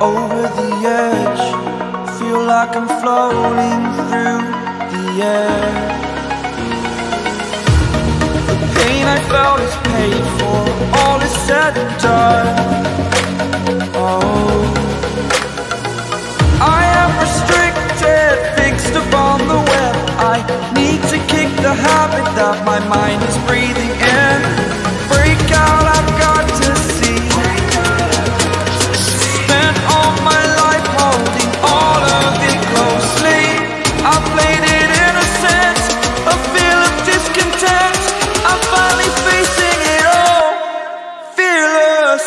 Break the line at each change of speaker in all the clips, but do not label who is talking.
over the edge. Feel like I'm floating through the air. The pain I felt is paid for, all is said and done. Oh, I am restricted, fixed upon the web. I need to kick the habit that my mind is breathing in. Break out, I've got to see. Spent all my life holding all of it closely. I played it innocent, a feel of discontent. I'm finally facing it all, fearless.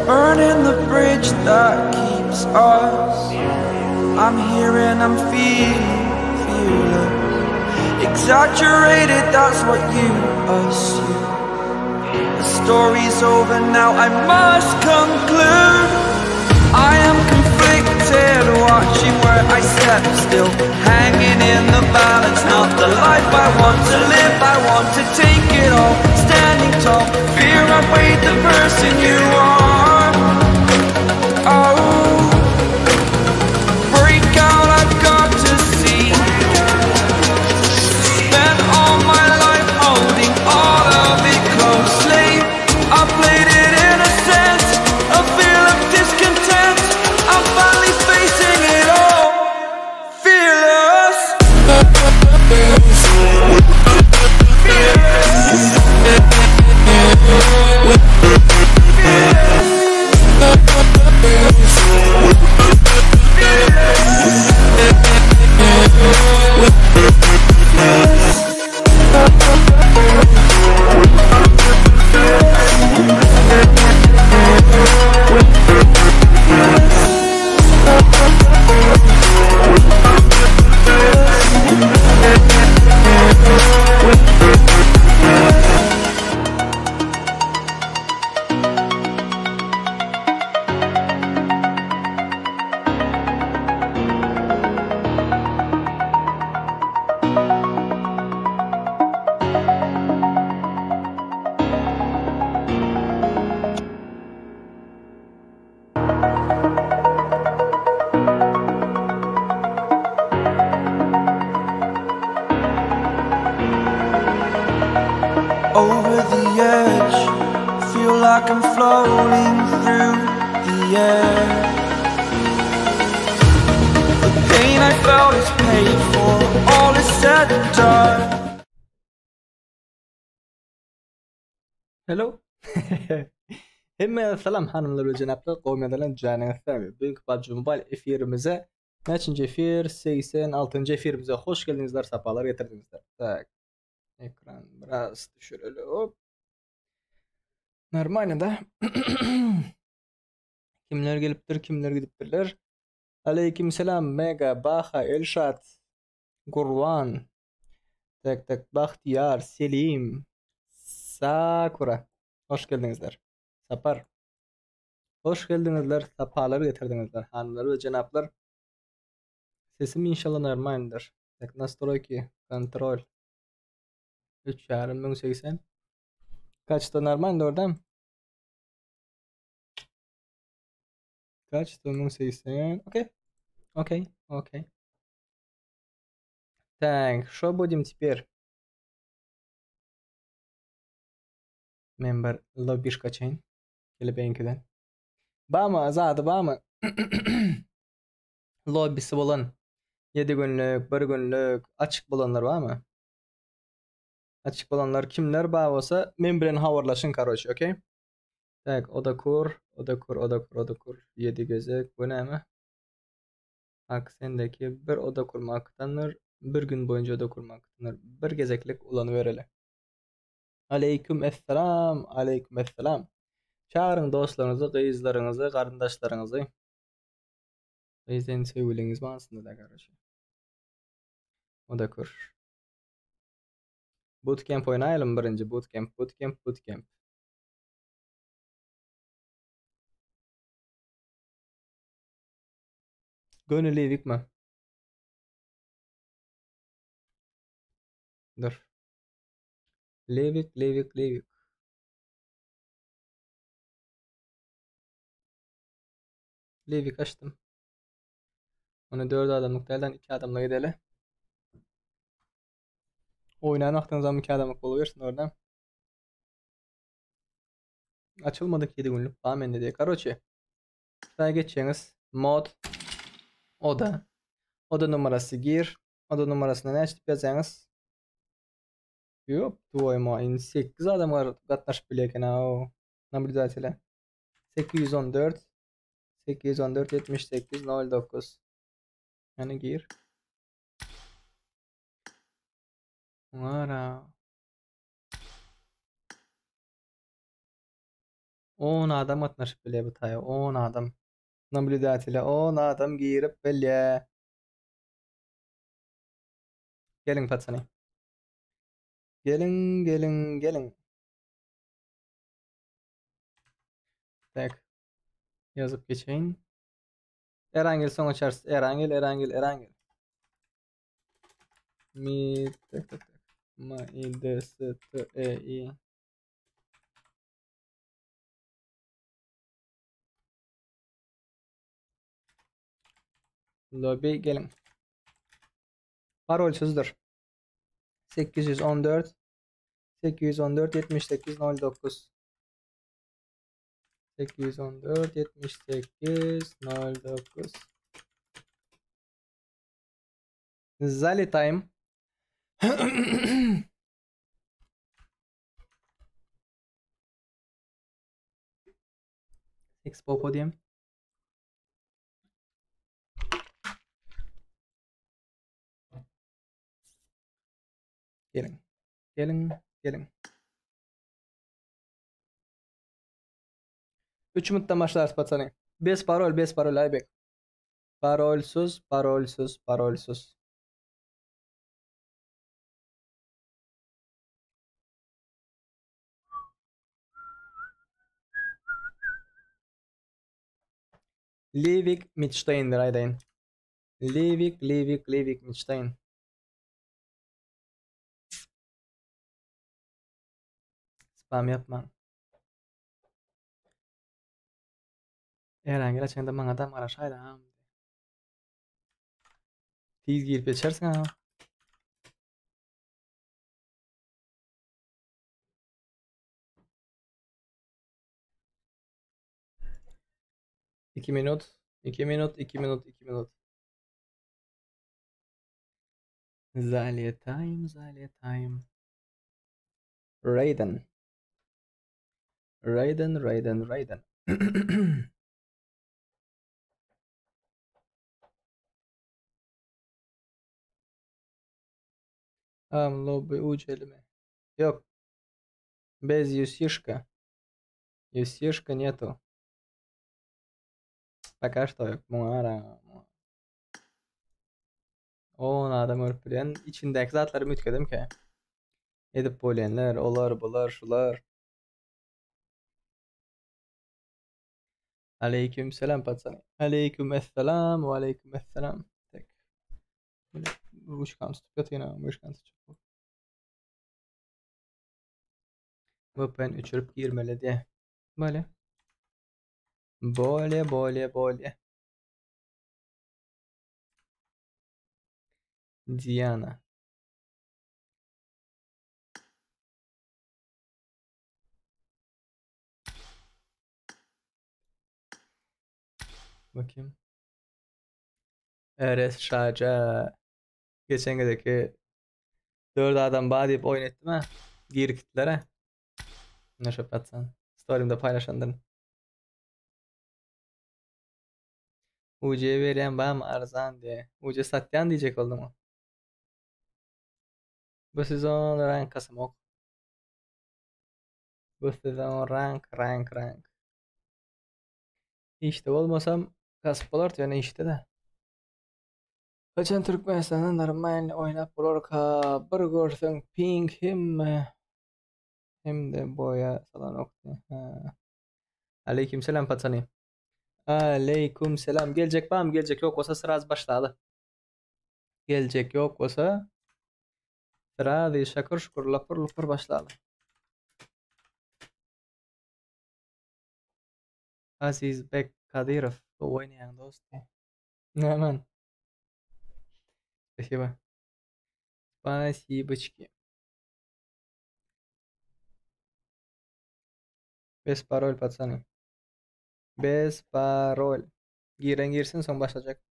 Burning the bridge that keeps us. I'm here and I'm feeling exaggerated, that's what you assume. The story's over now, I must conclude. I am conflicted, watching where I step still, hanging in the balance. Not the life I want to live, I want to take it all. Standing tall, fear I've weighed the person you are. Oh, break out, I've got to see. Spent all my life holding all of it closely. I played it innocent, a feel of discontent. I'm finally facing it all, fearless. Over the edge, feel like I'm floating through the air. The pain I felt is paid for, all is said and done.
Hello. Hemme selam hanımlar ve cenaplar. Qovmiyadalan canınızda. Bugün PUBG Mobile efirimize kaçıncı efir? 86. efirimize hoş geldinizler, safalar getirdinizler. Tak. Ekran biraz düşürelim. Hop. Normal da. Kimler gelipdir, kimler gidipdirler? Aleyküm selam. Mega, Baha, Elşat, Gurvan, tak tak, Bahtiyar, Selim, Sakura. Hoş geldinizler. Sapar. Hoş geldinizler. Sapaları getirdinizler. Hanımlar ve cenaplar. Sesim inşallah normaldir. Tak nastroyki, kontrol. 3.580. Kaçta normal oradan? Kaçta 1080? Окей. Окей. Окей. Так, что будем теперь? Member lobbiş kaçayın. Kelebeğinkiden. Bama azadı bama. Lobbisi olan 7 günlük, 1 günlük açık bulanlar var mı? Açık bulanlar kimler bağ olsa membren havarlaşın karoç, okey? Tak, oda kur, oda kur, oda kur, oda kur. 7 gözek, bu ne mi? Aksendeki bir oda kurmaktanır, bir gün boyunca oda kurmaktanır. Bir gezeklik ulanı vereli. Aleyküm esselam. Aleyküm esselam. Çağırın dostlarınızı, kıyızlarınızı, karındaşlarınızı. Kıyızdan sevgiliniz mi aslında da kardeşim? O da kır. Bootcamp oynayalım birinci. Bootcamp. Gönül evik mi? Dur. Levik. Levik açtım. Onu 4 adamlık değilden 2 adamla gidelim. Oynayan aklınız zaman 2 adamlık oluversin oradan. Açılmadık 7 günlük. Amen diye. Karoçi. Şuraya geçeceğiniz. Mod. Oda. Oda numarası gir. Oda numarasına ne açtık yazacaksınız. Yok. Duayma. 8 adam var. Katlaşıp bilirken o. Naблюдателя. 814. 78 09. Yani gir. Ara. 10 adam katlaşıp bile bu tayo. 10 adam. Naблюдателя 10 adam girip bile. Gelin patsani. Gelin. Tek yazıp geçeyim. Erangel son açarsın. Erangel. Mi tek. Ma I D S T E I. Lobby gelin. Parolsüzdür. 814 78 09. Zali time. Expo podium. Gelin. 3 minuttan başlar patsani. 5 parol Aybek. Parolsuz. Livik Mitstein Raydain. Livik Mitstein. Spam yapma. Herhangi açığında bana adam araşaydı ha. Tiz girip geçersin ha. 2 minut. 2 minut. Zaliye time. Raiden. Lobby ucelime. Yok. Без юсишка. Юсишка нету. Пока что yok. Muara. 10 adam örpülen içindeki zatları mütkedim ki. Edip boylayanlar, olar, bular, şular. Aleyküm selam patsani. Aleyküm esselam ve aleyküm esselam. Tek. Böyle muşkan tutup yine muşkan tutup. Bu ben uçurup girmeli diye. Böyle. Böyle. Diana. Bakayım. Eres Şaca. Geçen geceki 4 adam bana deyip oyun ettim ha. Gir kitlere. Ne şöp atsan. Story'imde paylaşandın. UC'ye veren bana mı arzan diye. UC satyan diyecek oldu mu? Bu sezon rank kasım ok. Gösterden rank. İşte olmasam kasıp olar yani işte de. Kaçan Türkmenistan'dan Armanya oynap Borka bir görsen ping hem de boya salan oktu. Aleyküm selam patsani. Aleyküm selam. Gelecek var mı? Gelecek yok olsa sıra az başladı. Gelecek yok olsa sıra değil şakır şukur lapır başladı. Aziz Bek Kadirov. Bu oynayan dostu. Hemen. Спасибо. Спасибочки. Без пароль пацаны. Без пароль. Giren girsin son başlayacak.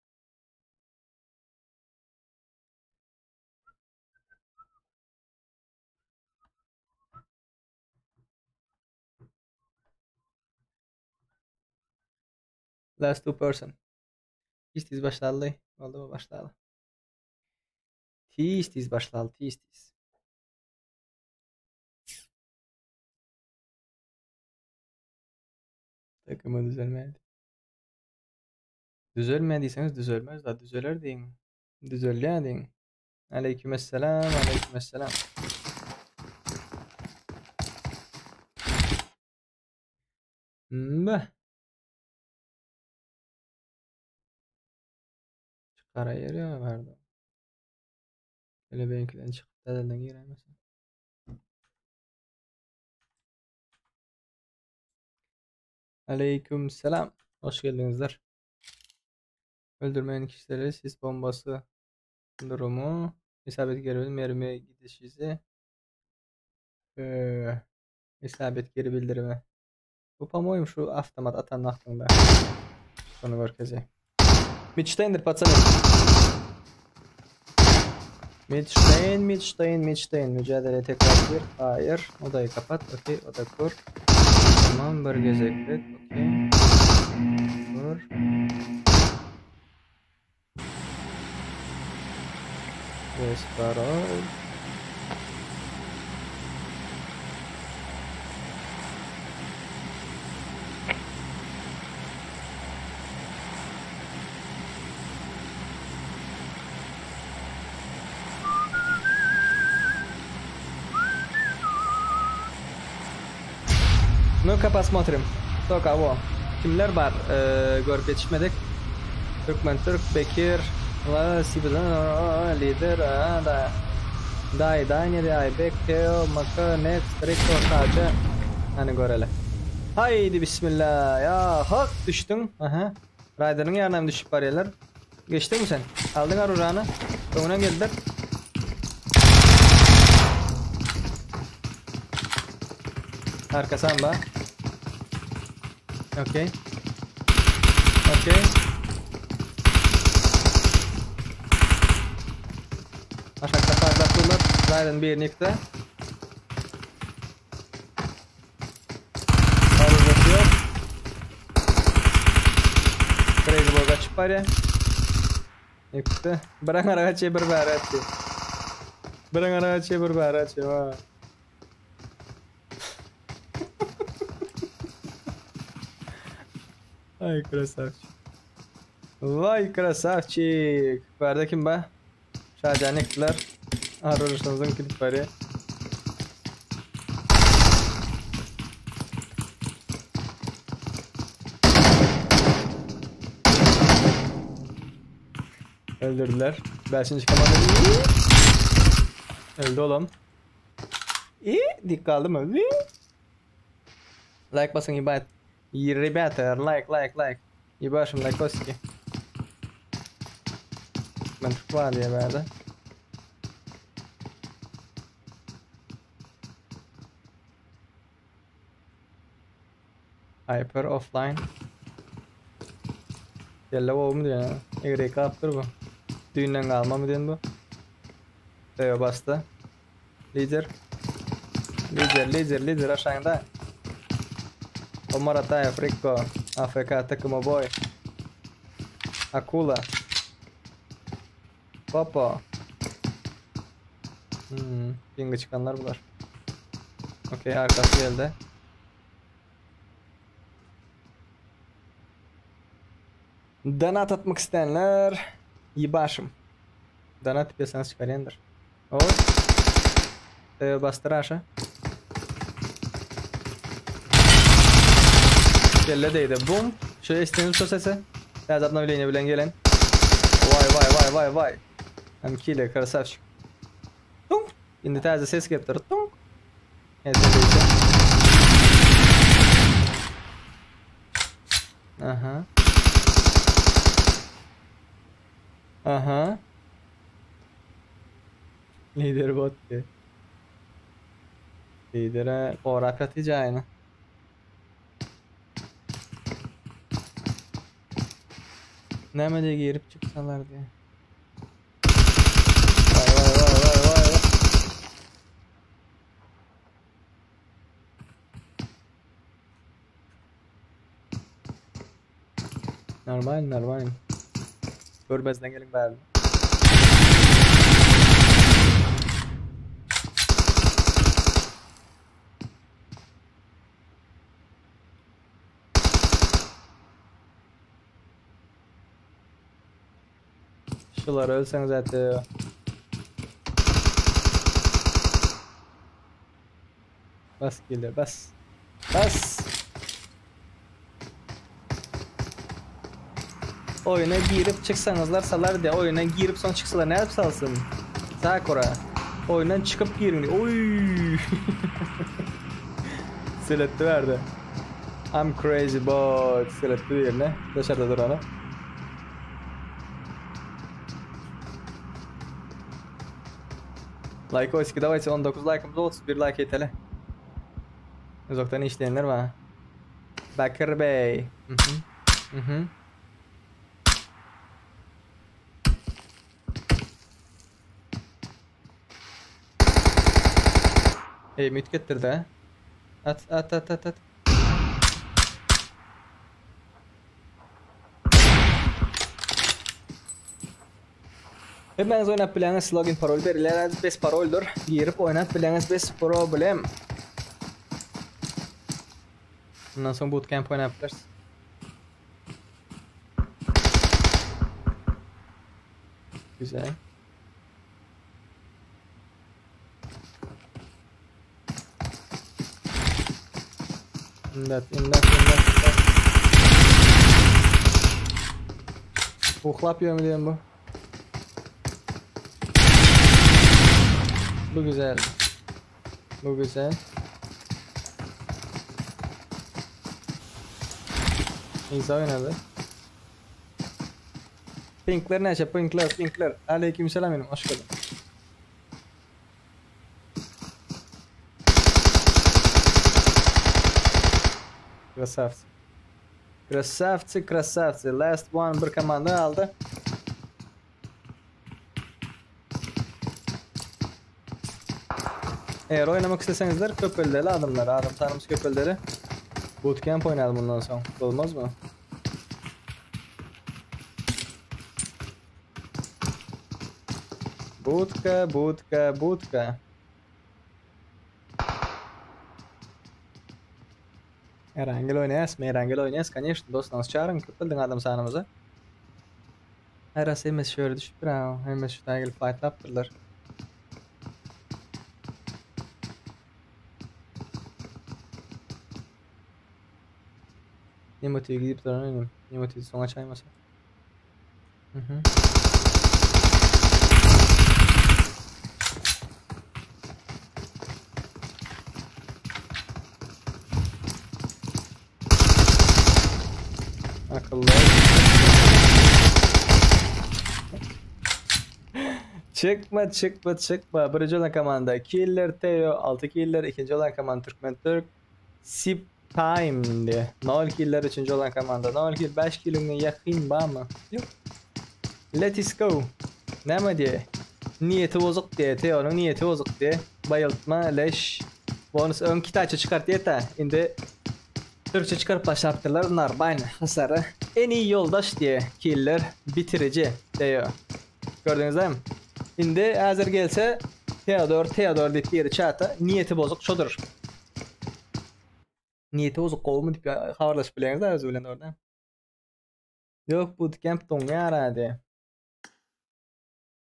Last two person. Tiz başladı. Oldu mu başladı? Tiz başladı. Tiz. Takımı düzelmedi. Düzelmediyseniz düzelmez da düzelir deyin. Düzeller deyin. Aleykümselam. Aleykümselam. Mbah. Çıkara yeri mi vardı? Öyle benimkiden çıkıp dededen giremezsin. Aleykümselam. Hoş geldinizler. Öldürmeyen kişileri sis bombası durumu. İsabet geri bildirim. Mermi gidiş izi. İsabet geri bildirimi. Bu pamuğum şu avtomat atan aklımda. Sonu merkezi. Midstein'dir patsana. Midstein. Mücadele tekrar bir. Hayır. Odayı kapat. Okey. Oda kur. Tamam. Bir gezeklik. Okey. Kur. Vesparol. Ну-ка посмотрим. Кто кого. Kimler var? Görüp yetişmedik. Türkmen Türk, Bekir, lider, da. Daineri, Aybek, Teo, Maka, Next, Rico, Saca. Hani görelim. Haydi bismillah. Ya hak düştün. Aha. Rider'ın yanına düşüp bariyeler. Geçtin mi sen? Aldın arurağını. Sonuna geldiler. Arkası amba. Okey. Aşağıda fazla kullar. Rider'ın bir yıktı. Arurası yok. Crazy Ball kaçıp bari. Yıktı. Bırak araçı bir araçı. Bırak araçı bir araçı. Vay. Ay krasavчик. Vay krasavчик. Verdi kim be? Şahacanikler. Aruruşunuzun klipleri. Öldürdüler. Belçin çıkamadı. Öldü oğlum. Dik kaldı mı? Like basın ibadet. Ребята, like. Ебашим лайкосики. Ben Türk var diye verdi. Hyper offline. Yalla o mu diyor ya? Egre kaptır bu. Düğünden kalma mı diyorsun bu? Teo bastı. Lider aşağıda. Omar Ataya, Frico, AFK takımı boy. Akula. Popo. Pinga çıkanlar bunlar. Okey arkası geldi. Donat atmak isteyenler Yibaşım. Donat yapıyorsanız çıkaryandır. Oy. Bastır aşağı. Kelle değdi. Bum. Şöyle istediğiniz sosesi. Biraz обновление bilen gelen. Vay. Hem kille krasavчик. Tung. Şimdi taze ses getir. Tung. Evet, öyleyse. Aha. Lider bot diye. Lidere orak atacağını. Nemede girip çıksalar diye. Vay. Normal. Görmezden gelin bari. Şuları ölseniz zaten. Bas gelir, bas. Oyuna girip çıksanızlar salar diye. Oyuna girip sonra çıksalar ne yapsalsın? Sakura. Oyundan çıkıp girin. Oy. Seletti verdi. I'm crazy bot. Seletti yerine. Dışarıda dur onu. Like oyski давайте 19 like'ımız 31 like yeterli. Uzaktan işleyenler var. Bakır Bey. Müt getirdi ha. At. Hepiniz oynap bileniz login parol verilir. Bes paroldur. Girip oynap bileniz bes problem. Ondan sonra bootcamp oynayabiliriz. Güzel. İmdat. Uhlap yiyor mu diyeyim bu? Bu güzel. İyi oynadı. Pinkler ne şey? Pinkler. Aleykümselam benim. Hoş geldin. Krasavцы. Last one bir komanda aldı. Eğer oynamak istesenizler köpelleri adımları. Adım tanımız köpelleri. Bootcamp oynayalım bundan sonra. Olmaz mı? Будка. Erangel oynayas, конечно, dostlarınız çağırın, köpüldün adam sanımıza. Arası hemes şöyle düşüp bravo, hemes şu tane gelip fight yaptırlar. Nemoti'ye gidip duran oynayayım. Nemoti'yi son açaymasa. Akıllı. Çıkma. Birinci olan komanda Killer Teo, 6 killer. İkinci olan komanda Türkmen Türk. Sip Time diye. 0 killer. Üçüncü olan komanda 0 kill. 5 kill'ine yakın var mı? Yok. Let's go. Ne mi diye? Niyeti bozuk diye. Teo'nun niyeti bozuk diye. Bayıltma, leş. Bonus ön kitapçı çıkart diye ta. Şimdi Türkçe çıkarıp başlattılar. Bunlar aynı hasarı. En iyi yoldaş diye. Killer bitirici diyor. Gördünüz değil mi? Şimdi hazır gelse Theodor deyip yeri çağıta. Niyeti bozuk şodur. Niyeti bozuk kovmu deyip havarlaşıp bileniz de özü bilen orada. Yok bootcamp don yarade.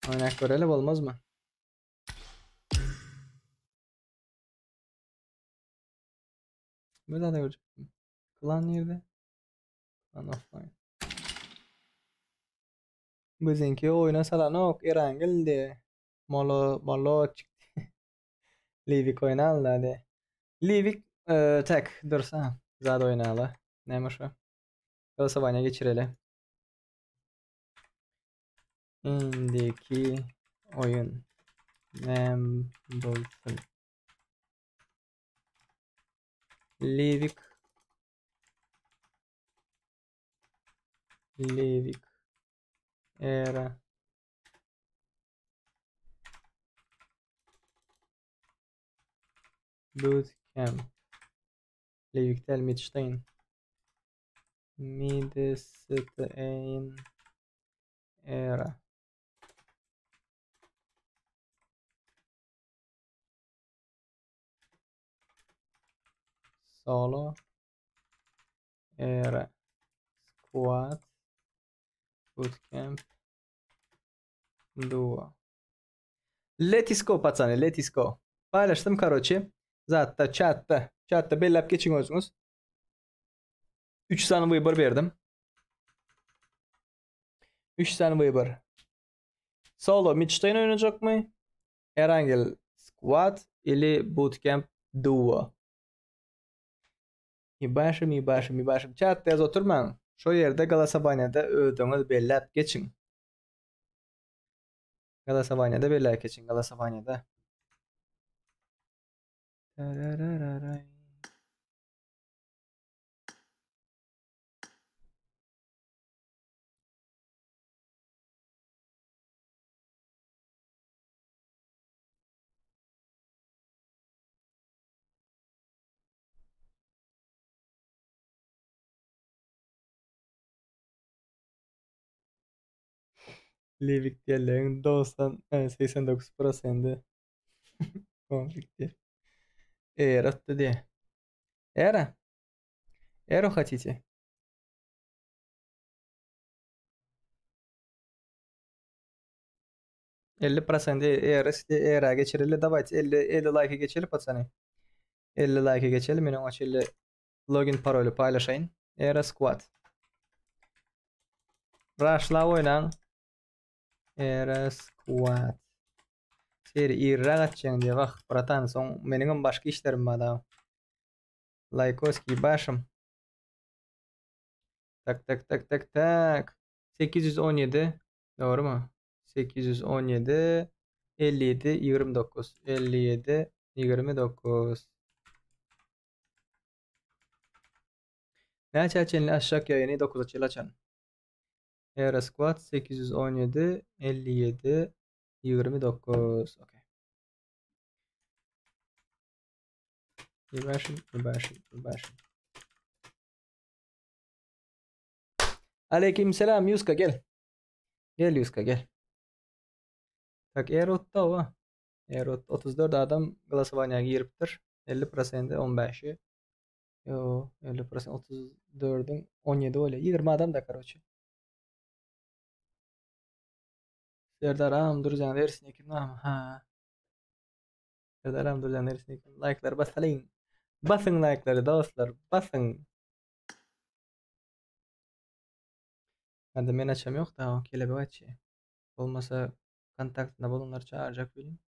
Oynak görelim olmaz mı? Burada da görecektim. Klan nerede? Klan offline. Bizimki oyuna salanok Erangel Molo çıktı. Livik oynalı hadi. Livik tek dursa. Zad oynalı. Neymiş o? Голосование geçirelim. İndiki oyun. Nem bulsun. Livik. Livik. Era. Bootcamp. Livik'tel Midstein. Midstein. Era. Solo. Era. Squad. Bootcamp. Duo. Let's go пацаны, let's go. Paylaştım короче. Zaten chatta bellep geçin özünüz. 3 tane waiver verdim. 3 tane waiver. Solo Midstein oynayacak mı? Erangel Squad ili Bootcamp Duo. İbaşım. Chatta yaz oturmayın. Şu yerde Galasabanya'da ödünüz bellep geçin. Galasabanya'da bellep geçin. Galasabanya'da. Livik diyenlerin 89% конфликте. Era diye. Era. Era хотите? %50% era geçirili. Давайте 50 like geçelim пацаны. 50 like geçelim. Benim açılı login parolü paylaşayım. Era squad. Rush'la oynan. Era squad. Seri irra kaçacaksın diye bak. Buratan son benim başka işlerim var daha. Lykoski başım. Tak. 817. Doğru mu? 817 57 29 57 29. Ne açın aşağı yayını 9 açın. Era squad 817 57 29. Okay. İbaşın. Aleykümselam Yuska gel. Gel Yuska gel. Tak Erot'ta o. Erot 34 adam Glasovanya'ya giriptir. 50% 15'i. Yo 50% 34'ün 17 öyle. 20 adam da короче. Serdar ağam durcan dersin ekim ha. Serdar ağam durcan dersin ekim. Like'lar basın. Basın like'ları dostlar. Basın. Hadi men açam yok da o kelebe açı. Olmasa kontaktında bulunlar çağıracak bileyim.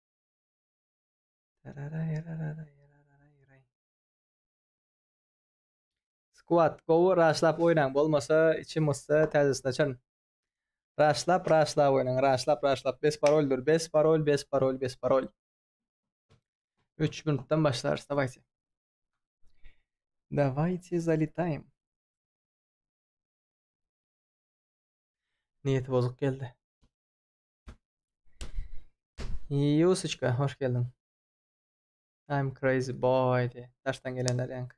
Squad go rushlap oynan bolmasa içimizde tezisini açın. Rushlap oynan. Rushlap. 5 paroldur. 5 parol. 3 minuttan başlarız. Давайте залетаем. Niyeti bozuk geldi. Yusuf'ka hoş geldin. I'm crazy boy diye. Taştan gelenler yank.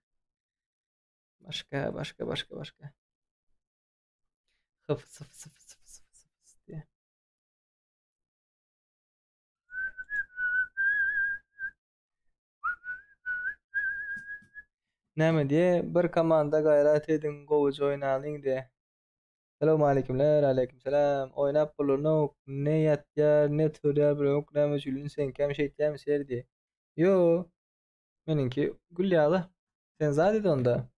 Başka. Sıfır diye. Näme diye bir komanda gayret edin govucu oynalın diye. Selamun aleykümler, aleykümselam. Oynap bulunuk, ne yatya, ne türer bulunuk, ne mesulün sen kem şeytkem serdi. Yo, meninki gül yağlı. Sen zaten onda.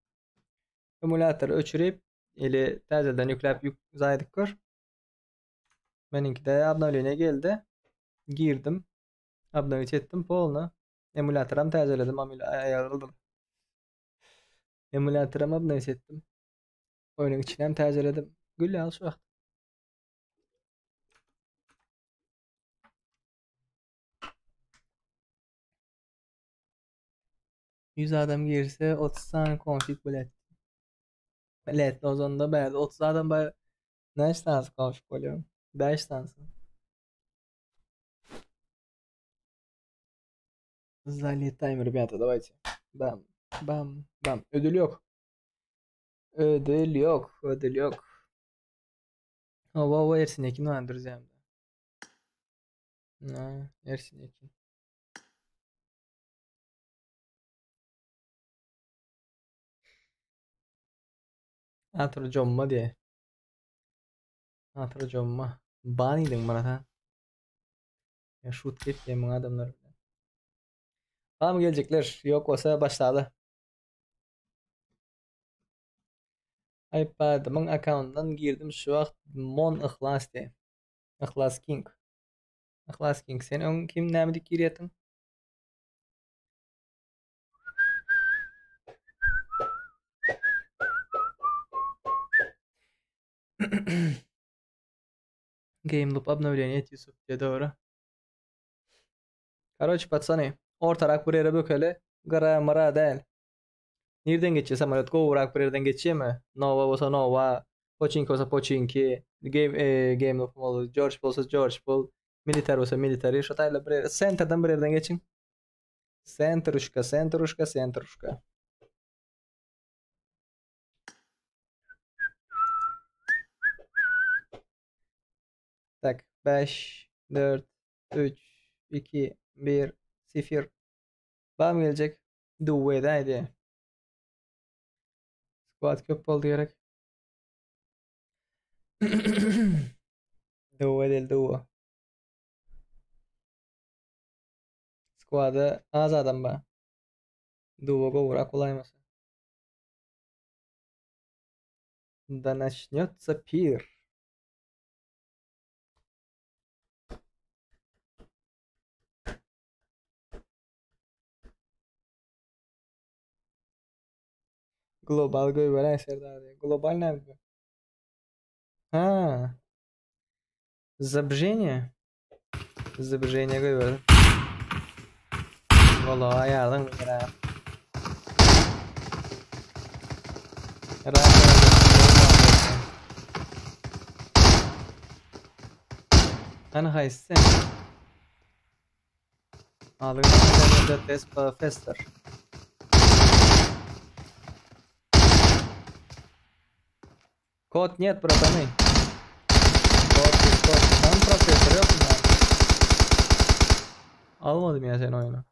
Emulator öçürüp, ili tazeden yüklep zaydık kör. Meninki de abnavliğine geldi. Girdim. Abnaviç ettim polna. Emulatoram tazeledim, ayarladım. Emulatoram abnaviç ettim. Oyunun içine tazeledim. Gül yağlı şu vakt. Yüz adam girse 30 tane konfig bilet. Bilet o zaman da bad. 30 adam bay neç tanesi konfig oluyor? 5 tanesi. Залить таймер, ребята, давайте. Бам, бам, бам. Ödül yok. Ödül yok. Ödül yok. Ova Ersin Ekin var друзьям. Ersin Ekin. Hatırlamma diye. Hatırlamma. Baniydin bana ha. Ya şut et diye adamlar. Tamam gelecekler. Yok olsa başladı. iPad'ımın account'dan girdim şu vakt Mon Ihlas diye. Ihlas King. Ihlas King. Sen ön kim nämedik girýätiň? Game Loop обновление et Yusuf diye doğru. Короче, пацаны, ortarak bir yere bökeli. Gara mara değil. Nereden geçiyor samolet? Govurak bir yerden geçiyor mu? Nova olsa Nova. Pochinki olsa Pochinki. Game Loop olsa George Bull olsa George Bull. Militer olsa Military. Şu tayla bir yere. Center'dan bir yerden geçin. Centeruşka, centeruşka, centeruşka. Tak. 5, 4, 3, 2, 1, 0. Bam gelecek. Duve'de haydi. Squad köp oldu gerek. Duve değil Duve. Squad'ı az adam ba. Duve говора кулаймаса. Да начнется пир. Global göğveren Serdar. Global ne yapıyor? Ha. Забжение. Забжение göğveren. Valla ayardan bir ya. Hani haysen. Alırım da test faster. Код нет, братаны. Kod. Tam profesör yok mu? Almadım ya sen oyunu.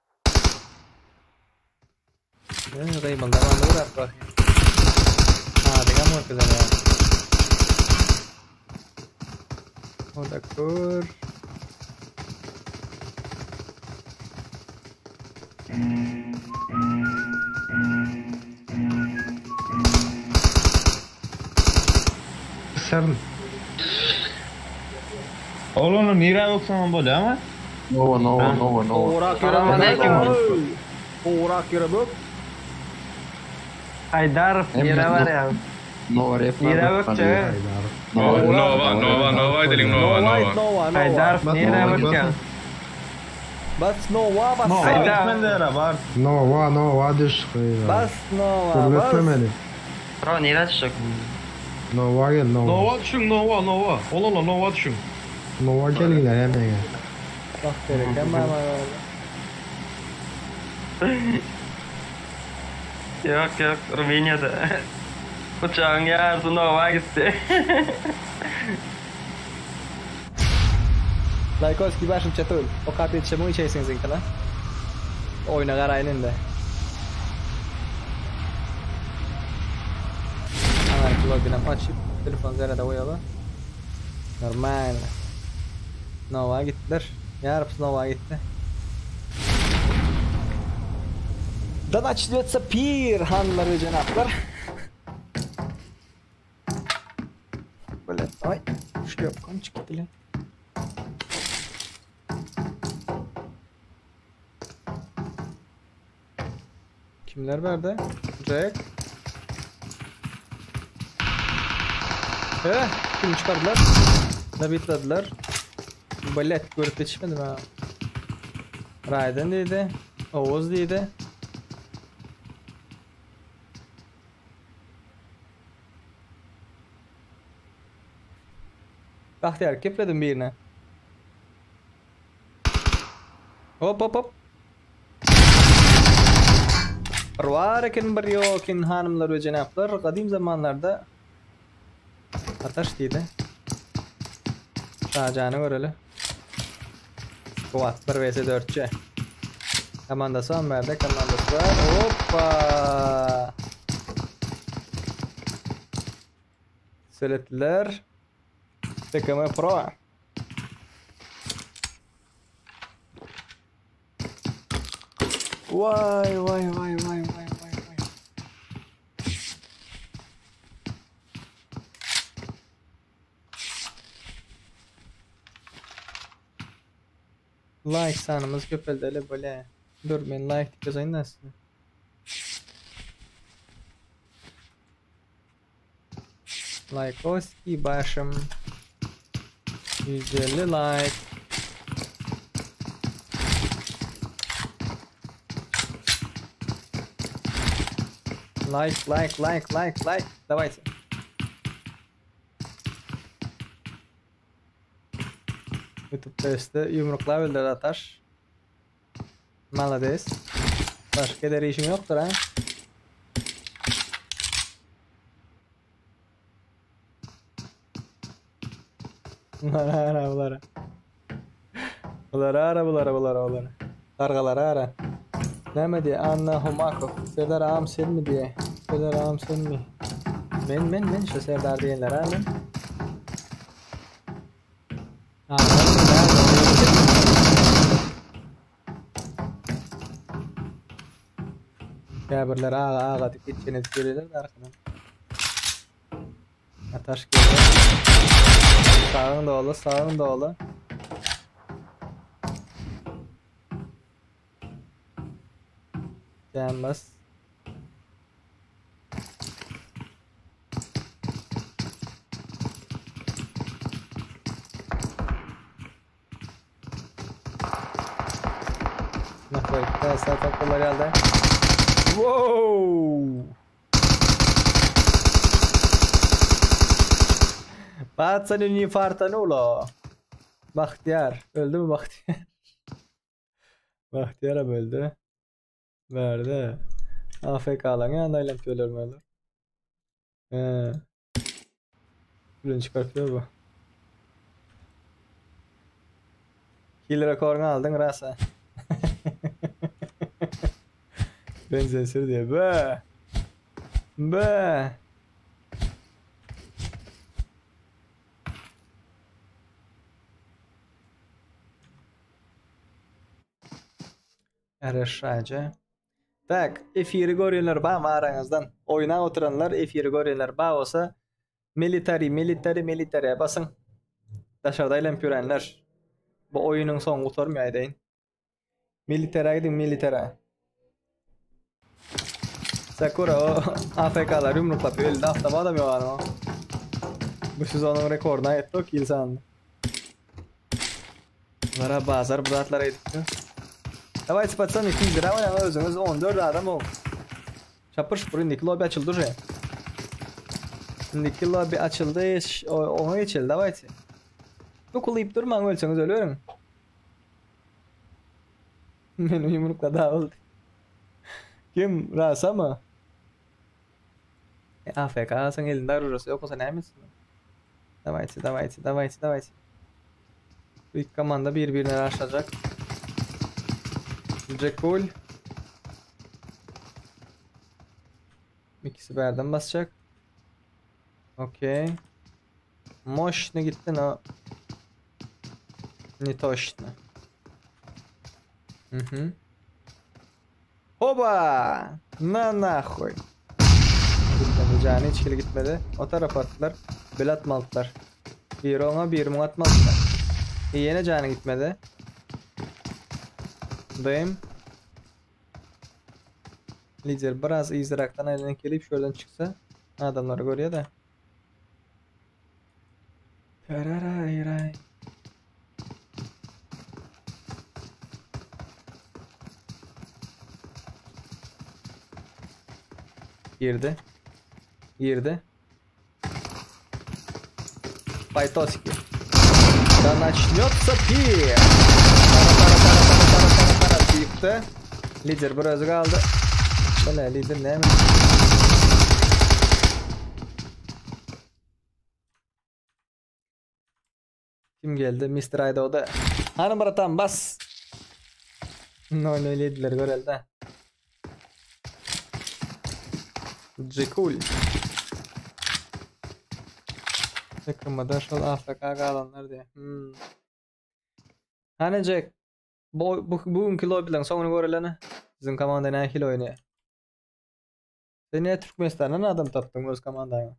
Ben Raymond devamlı bırak bakayım. Digamos que se vea. Oda kur.
Sen oğlum niye yoksan böyle ama?
No.
Orak yere Orak yere bak.
Haydar yere var ya. Yere bak çay.
Nova edelim Nova.
Haydar yere bak ya.
Bas Nova bas.
Haydar.
Nova düş.
Bas Nova.
Kurletme beni.
Bro nereye çıkacak?
Nova gel Nova.
Nova düşün Nova. Ola Nova düşün.
Nova gel yine hemen gel.
Bak gereken mama.
Yok Rumenya'da. Uçağın yarısı Nova gitti.
Laikowski başım çatıl. O kapıyı çamur içerisiniz inkala. Oyuna garayının da. Loginem açıp telefon zerrede koyalım. Normal. Nova gittiler. Yarıps Nova gitti. Да начнется пир, hanımlar ve cenaplar. Böyle ay şey yok kan çıktı lan. Kimler vardı? Jack. Kim çıkardılar? Ne bitlediler? Balet görüp geçmedim ha. Raiden deydi. Oğuz deydi. Bahtiyar kepledim birine. Hop hop hop. Varken baryokin hanımlar ve cenaplar kadim zamanlarda ateş deydi. Şahcanı görelim. Kuvat 1 vs 4'çe. Komandası Amber'de komandası var. Hoppa. Söylettiler. Takımı pro. Vay vay vay vay vay vay vay. Like sanımız köpeldeli böyle. Durmayın like tıklayın nasıl? Like oski başım. 150 like. Like. Давайте. YouTube testi yumrukla öldürdü Ataş. Malades. Başka da işim yoktur ha. Bulara. Bulara. Kargaları ara. Ne diye? Anna Humakov. Serdar ağam sen mi diye? Serdar ağam sen mi? Ben işte Serdar diyenler ha ben. Kabirler ağa deyip geçeniz görüyorlar da arkadan. Ataş geliyor. Sağın dolu. Gelmez. Nefret. Sağ takımlar geldi. Wow. Batsanın infarktanı ula. Bahtiyar. Öldü mü Bahtiyar? Bahtiyar'a öldü. Verdi. AFK'lan yanayla söylermeler. Ürün çıkartıyor bu. Kill rekorunu aldın rasa. Benzesir diye. Be. Erişaca. Tak, efiri görüyorlar bağ aranızdan. Oyuna oturanlar efiri görüyorlar bağ olsa military basın. Dışarıdayla görenler. Bu oyunun son kurtarmıyor deyin. Military gidin military. Sakura o AFK'lar yumrukla öldü. Hafta adam yok ama. Bu sezonun rekoruna etti o kill sandı. Bunlara bazar budatlara edildi. Давайте, пацаны, физер, ama özünüz 14 adam ol. Şapır şupur indiki lobby açıldı re. İndiki lobby açıldı, ona geçildi, давайте. Dokulayıp durmayın, ölseniz ölürüm. Benim yumrukla daha oldu. Kim? Rasa mı? AFK sen elinde arıyoruz, yoksa ne misin? Давайте. Bu ilk komanda birbirine aşacak. Jack Bull. İkisi birden basacak. Okey. Мощно gitti, но не точно. Hoba! Na nahoi. Gitmedi, canı hiç kere gitmedi. O taraf attılar. Bel atmalıklar. Bir ona bir mu atmalıklar. Yine canı gitmedi. Dayım. Lider biraz izdiraktan eline gelip şuradan çıksa adamları görüyor da. Tararayray. Girdi. Пайтосики. Да начнется пир. Para çıktı. Lider biraz kaldı. Böyle lider ne mi? Kim geldi? Mr. Aydo'da. Hanım baratan bas. No liderler göreldi. Cool. Takımda şu AFK kalanlar diye. Hani Jack bugünkü lobby'den sonra görülene sizin komanda ne hil oynuyor? Sen niye Türkmenistan'dan adam tattın öz komandana?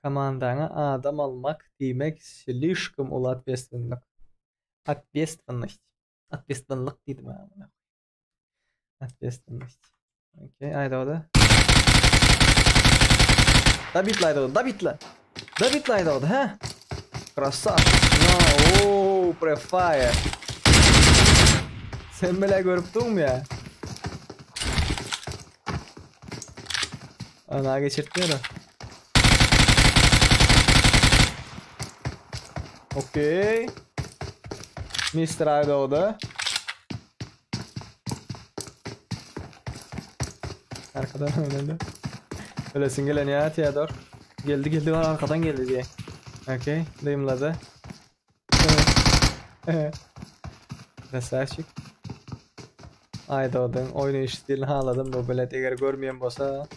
Komandana adam almak demek слишком ул ответственность. Ответственность dedim ben. Ответственность. Okey, haydi o da. Давид haydi o da, ha? Красавчик. No, prefire. Sen böyle görüp durma ya. Ana geçirtmiyor. Okey. Mr. Aydoğdu. Arkadan öyle. Öylesin gelen ya Theodor. Geldi var arkadan geldi diye. Okey. Dayımladı. Krasavчик. Aydoğdu'nun oynayış stilini anladım. Bu böyle eğer görmeyen olsa.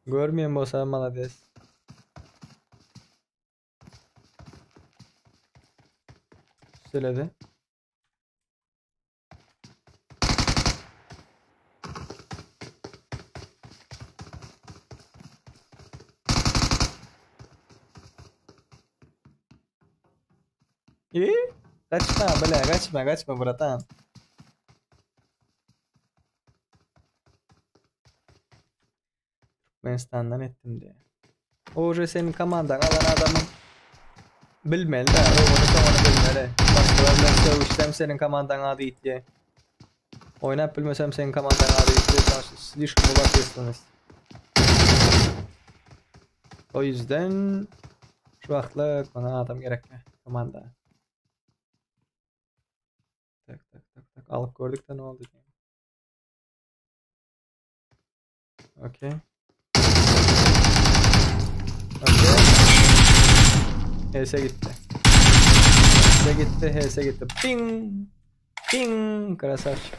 Görmeyen olsa malades. Söyledi. İyi. Kaçma böyle kaçma bratan. Ben standan ettim diye. O senin komandan alan adamın bilmeli de onu sonra bilmeli. Başkalarından sövüşsem senin komandan adı it diye. Oynayıp bilmesem senin komandan adı it diye. Слишком ул ответственность. O yüzden şu vakitlik bana adam gerekli komanda. Tak. Alıp gördük de ne oldu diye. Okey. HS gitti. Ping. Krasavчик.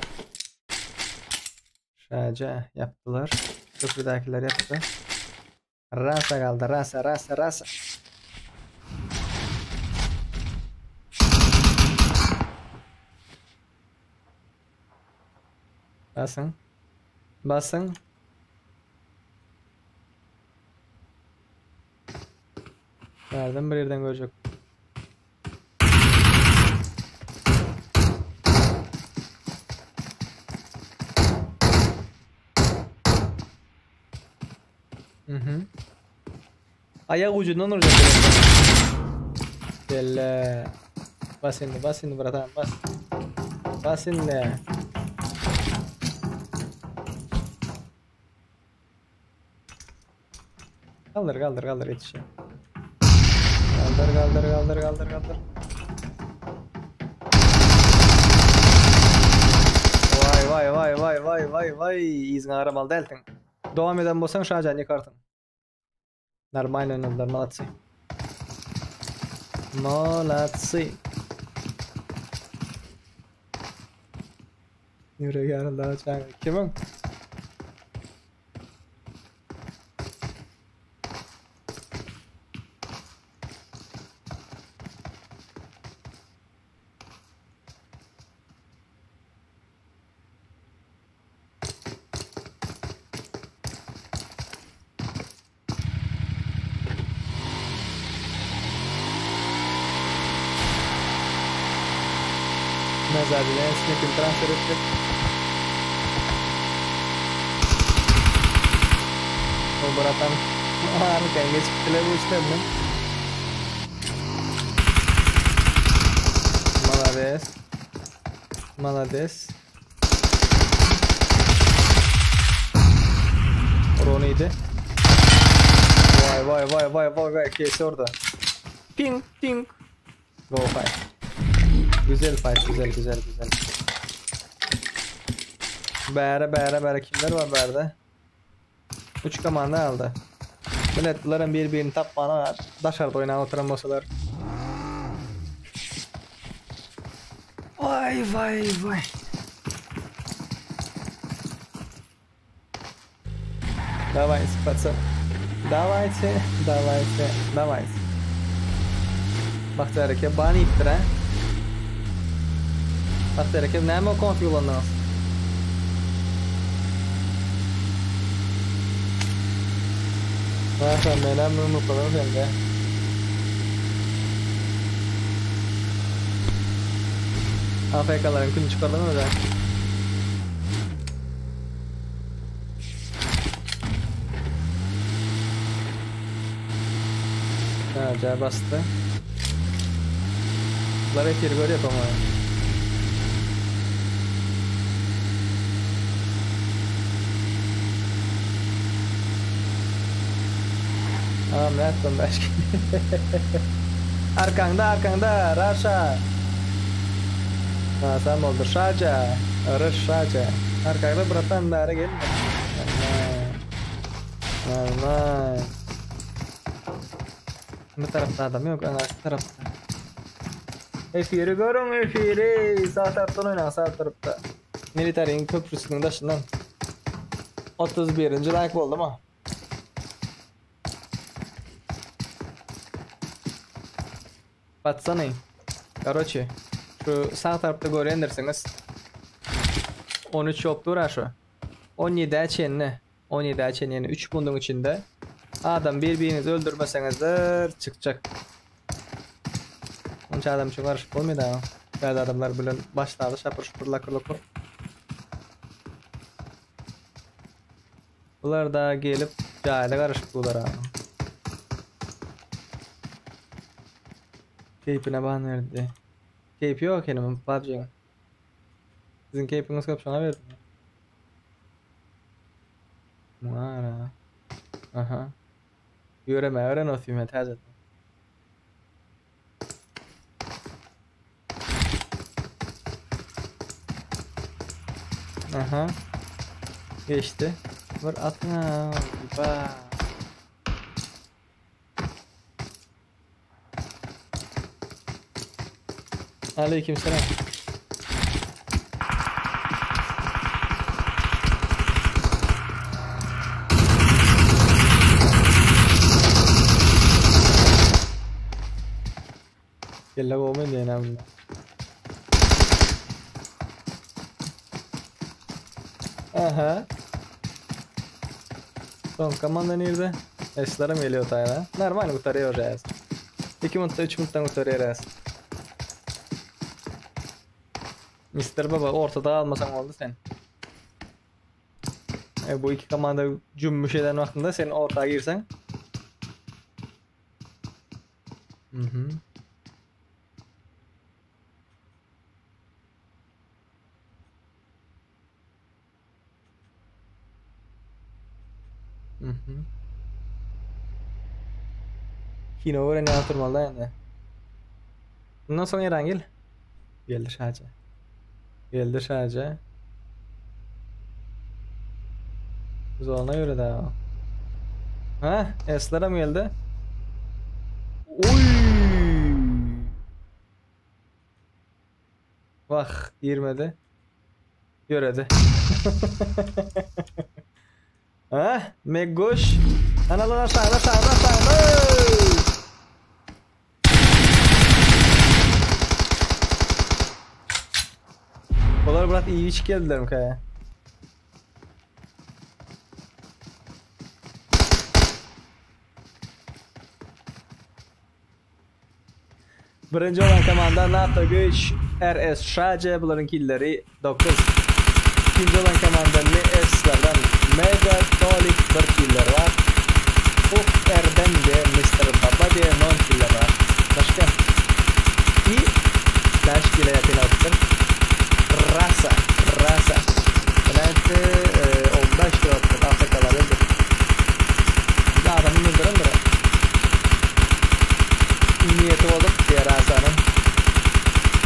Şaca yaptılar. Köprüdakiler yaptı. Rasa kaldı. Rasa. Basın. Nereden bir yerden görecek. Ayak ucundan olacak. Gel. Bas şimdi bratan bas. Bas şimdi. Kaldır yetişiyor. Kaldır. Vay. İzin aramal deltin. Devam eden bolsan şacan yıkartın. Нормально oynadılar, молодцы. Yüreğini daha çağır. Kimin? Mezarlığa sniper transfer ettik. O bratan harika geçtikler bu işlemden. Malades. Malades. Roniydi. Vay kesi orada. Ping ping. Go fight. Güzel fight, güzel. Bere kimler var berde? 3 komanda aldı. Milletlerin birbirini tapmana var. Dışarıda oynayan oturan olsalar. Vay. Давай, пацан. Давайте. Bak derken bana ittir ha. Bak derken ne mi konfigülanız? Varsa menem mi falan sende? AFK'ların gün çıkardın mı da? Ha, cevap bastı. Bunlar hep yeri görüyor ama. Tamam, ne yaptın başka? Arkanda, Raşa. Ha, sen oldu, Şaca. Arış Şaca. Arkanda bıratan da ara gelin. Normal. Bu tarafta adam yok, arka tarafta. Efiri görün, efiri. Sağ taraftan oynan, sağ tarafta. Militerin köprüsünün taşından. 31. rank oldu mu? Пацаны, короче, şu sağ tarafta görendirsiniz. 13 yoktur ha şu. 17 açenli. 17 açen yani 3 bundun içinde. Adam birbirinizi öldürmeseniz çıkacak. Onca adam için karışık olmuyor da. Bazı adamlar bilen başladı şapır şupur lakır lakır. Bunlar da gelip cahile karışık bulurlar ha. Keyfine bana verdi. Keyfi yok benim PUBG'nin. Sizin keyfiniz kapşona verdi. Mara. Aha. Öğren o filmi tezat. Aha. Geçti. Var atma. Ba. Aleykümselam. Gel go me dena bunlar. Aha. Son komanda nerede? Eslerim geliyor tayına. Normal kurtarıyoruz. 2 minutta 3 minuttan kurtarıyoruz. Mr. Baba ortada almasan oldu sen. Bu iki komanda cümbüş eden vaktinde sen ortaya girsen. Yine öğrenen oturmalı yani. Bundan sonra Erangel. Geldi sadece. Geldi sadece. Biz ona göre daha. Ha? Esler'e mi geldi? Oy! Bak girmedi. Göredi. Ha? Meggoş. Analar aşağıda. Olar bırak iyi iç geldiler mi kaya? Birinci olan komanda NATO güç RS Şace, bunların killeri 9. İkinci olan komanda NS'lerden Mega Tolik 1 killer var. Uf Erden de Mr. Baba diye 10 killer var. Başka? İyi. Taşkile yakın attım. Rasa. Bülent'i 15 kilo attım. Afrikalar öldü. Bir de adamın öldüren de. Niyeti olup diğer Rasa'nın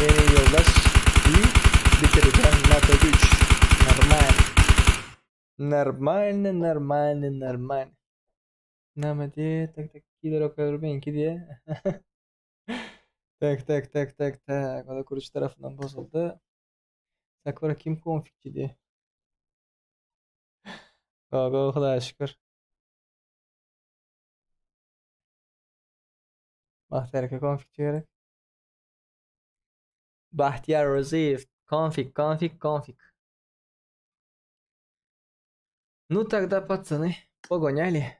en iyi yoldaş iyi bitireceğim NATO güç. Normal. Ne diye tek gider okuyor benimki diye. tek. O da kurucu tarafından bozuldu. Sakura kim konfikçi diye. Go Xudoga şükür. Bahtiyar'a konfikçi gerek. Bahtiyar Rozif. Конфиг. Ну тогда, пацаны, погоняли.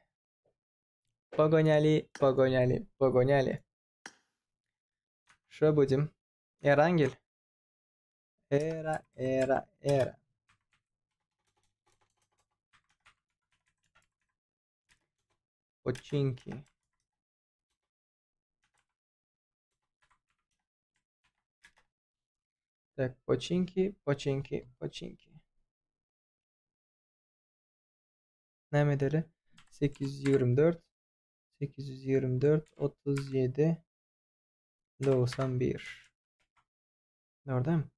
Что будем? Эрангель? Эра. Починки. Так, починки. Ne medeli? 824 37 91. Orada mı?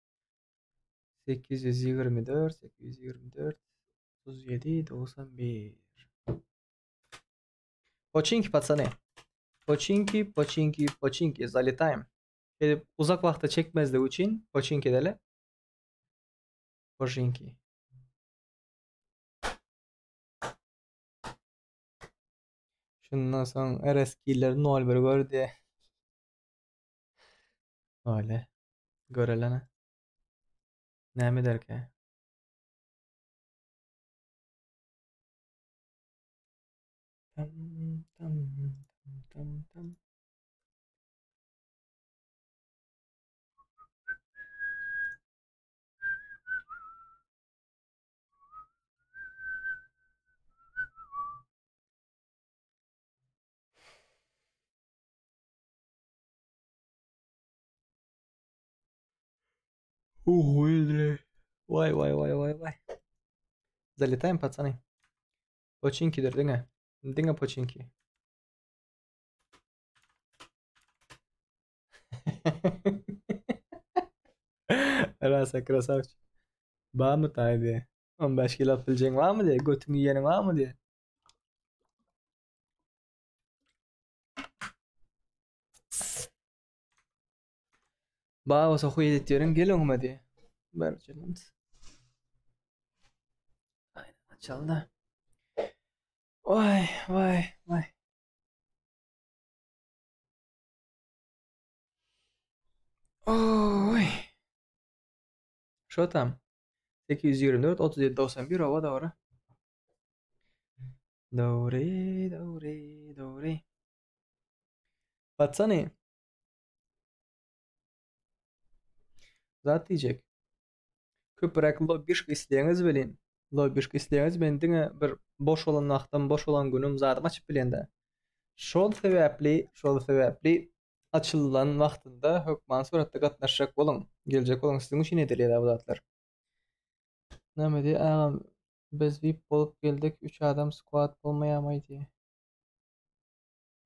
824 37 91. Починки, пацаны. Починки. Залетаем. Uzak vakta çekmezdiği için починки edelim. Починки. Şundan sonra RS key'leri nol bir gör diye. Öyle. Görelene. Ne mi der ki? Tam. Вай. Залетаем, пацаны. Починкидер, динга починки. Rasa krasavçı. Bağ mı tay diye. 15 kilo atabileceğin var mı diye. Götünü yiyenin var mı diye. Bağ olsa huy editörün gel onuma diye. Ver canım. Aynen açıldı. Vay. Oy. Что там? 824 37 91 ova doğru. Doğru. Patsani. Zat diyecek. Köpürek lobbişk isteyeniz bilin. Lobbişk isteyeniz ben dine bir boş olan naktan boş olan günüm zadım açıp bilende. Şol sebepli açılan vaxtında hökman suratda qatnaşacak olun. Gelecek olun sizin için ediliydi bu zatlar. Näme ağam biz VIP bolup geldik 3 adam squad olmayamaydı.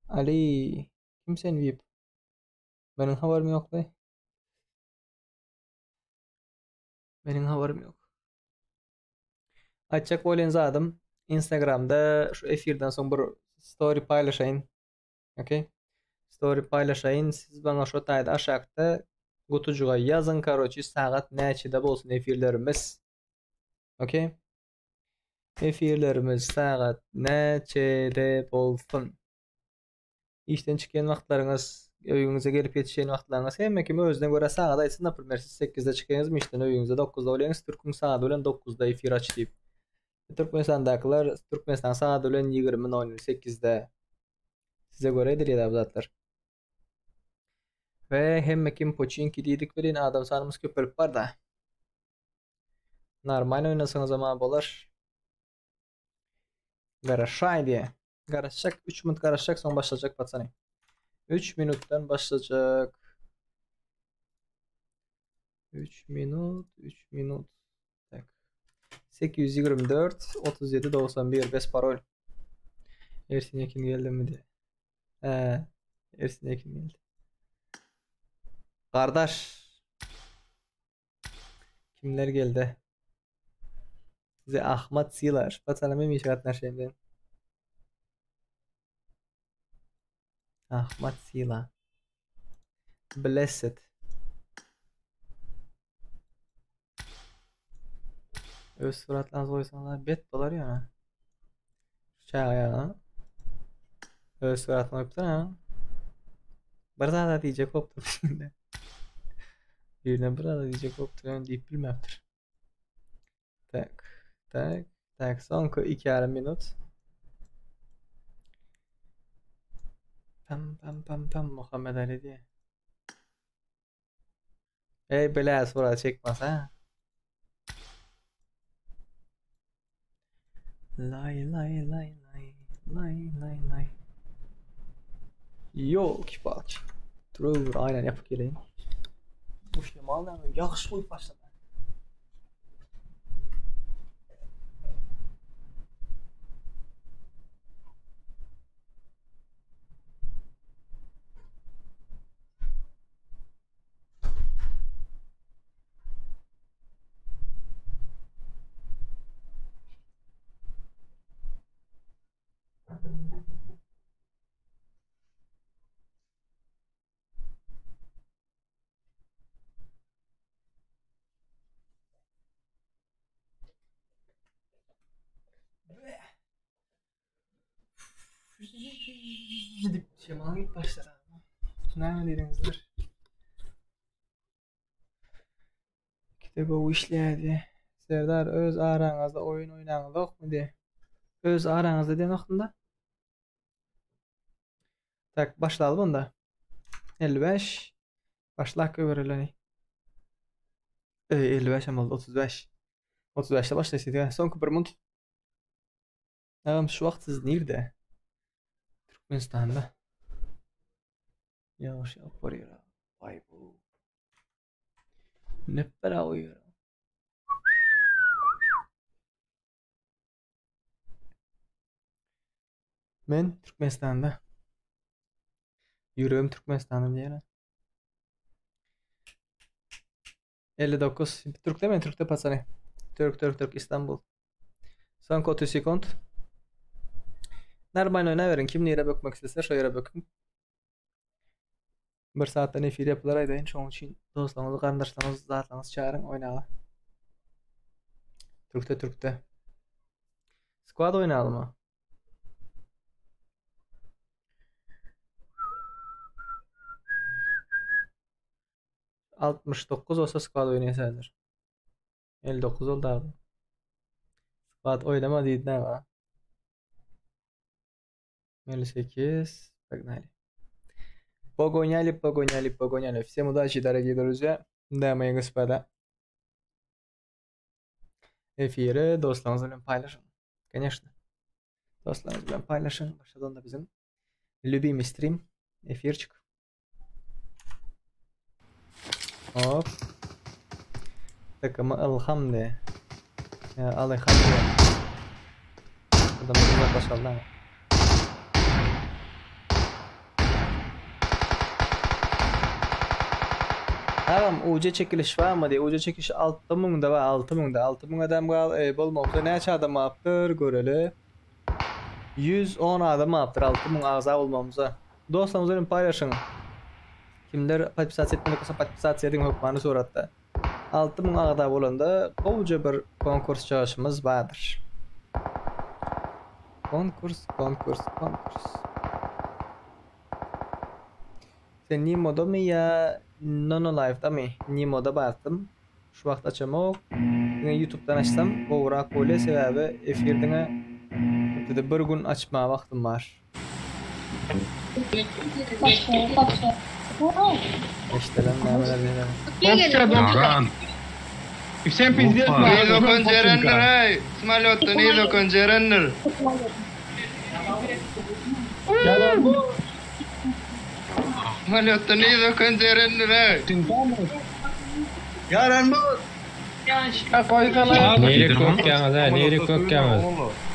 Ali kim sen VIP? Benim haberim yok be. Benim haberim yok. Açacak olayınızı adım. Instagram'da şu efirden sonra bir story paylaşayım. Okay? Story paylaşayım. Siz bana şu tayda aşağıda kutucuğa yazın. Karoçi saat neçede bolsun efirlerimiz. Okey. Efirlerimiz saat neçede bolsun. İşten çıkan vaxtlarınız, öyüňize gelip yetişen vaxtlarınız hemme kim özüne göre saat aýtsyn, naprimер siz 8-de çıkýanyz mı işten öyüňize 9-da bolýaňyz, Türk'ün saat bilen 9-da efir aç diýip. Türkmenistandakylar Türkmenistan saat bilen 20:08-de. Size göredir ya da bu zatlar. Ve hemme kim Pochinki diýdik bilen adam sanymyz köpelip bar da. Normal oynasaňyz ama bolar. Garaşay diye. Garaşak 3 minut garaşak son başlayacak patsany. 3 minuttan başlayacak. 3 minut. Tak. 824 37 91 bes parol. Ersin Ekin geldi mi diye. Ersin Ekin geldi. Kardeş. Kimler geldi? Size Ahmet Silar. Patsanamı mı işaretler şeyden? Ahmet Sila. Blessed. Öz suratlarınızı oysanlar bet dolar ya. Çay ya. Öz suratını oyup da. Burada diyecek koptu şimdi. Birine burada diyecek koptu yani deyip bilmemdir. Tak. Son 2,5 minut. Pam Muhammed Ali diye. Ey bela sonra çekmez ha. Lay. Yok bak. Dur aynen yapıp geleyim. Bu şey maldan yaxşı koyup başladı. Gidip şemalı ilk başlar abi. Ne dedinizler? Kitaba o işleydi. Serdar öz aranızda oyun oynanız yok mu diye. Öz aranızda diye noktada. Tak başlayalım onda. 55. Başlak öğrenelim. 55 ama 35. 35'te başlayalım. Son 1 minut. Ağam şu vakt siz nerede? Türkmenistan'da. Yavaş yapıyor. Vay bu. Ne para uyuyor. Ben Türkmenistan'da. Yüreğim Türkmenistan'da diye. 59. Türk demeyin, Türk'te pasane. Türk İstanbul. Son 30 sekund. Normal oynaverin. Kim nere bakmak istese şu yere bakın. 1 saatten efir yapılar aydayın. Şoň üçin dostlarınızı, qarindaşlarınızı, zatlarınızı çağırın, oynala. Türk'te. Squad oynayalım mı? ...69 olsa squad oynayasalar. 59 oldu abi. Squad oynama deydi ne var? 58. Погнали. Погоняли. Всем удачи, дорогие друзья, дамы и господа. Эфирі dostlarınız bilen paylaşın. Конечно. Dostlarınız bilen paylaşın. Başladan da bizim любимый stream. Эфирчик. Hop. Takımı Alhamdi. Ya Alhamdi. Adamı uzaklaşalım. Ağam uca çekiliş var mı diye. Uca çekiliş 6000'da var. 6000 adam gal bolmapsa neçe adam aptır göreli. 110 adam aptır 6000 ağza olmamıza. Dostlarımızla paylaşın. Kimler partisipasiya etmek olsa partisipasiya edin hukmanı soratta. 6000 agda bolanda goýja bir konkurs çağışymız bardyr. Konkurs. Sen Nimo'da mı ya Nonolive'da mı? Nimo'da bastım. Şu wagt açamok. YouTube'dan açsam gowrak bole sebäbi efirdiňe bir gün açma wagtym bar. İşte lan nämeler diýelim.
Ага.
Всем пиздец,
Не закончеренler ey. Самолётта не закончеренler. Самолётта не закончеренler ey. Yaran bu.
Nere kökkäňiz, nere kökkäňiz.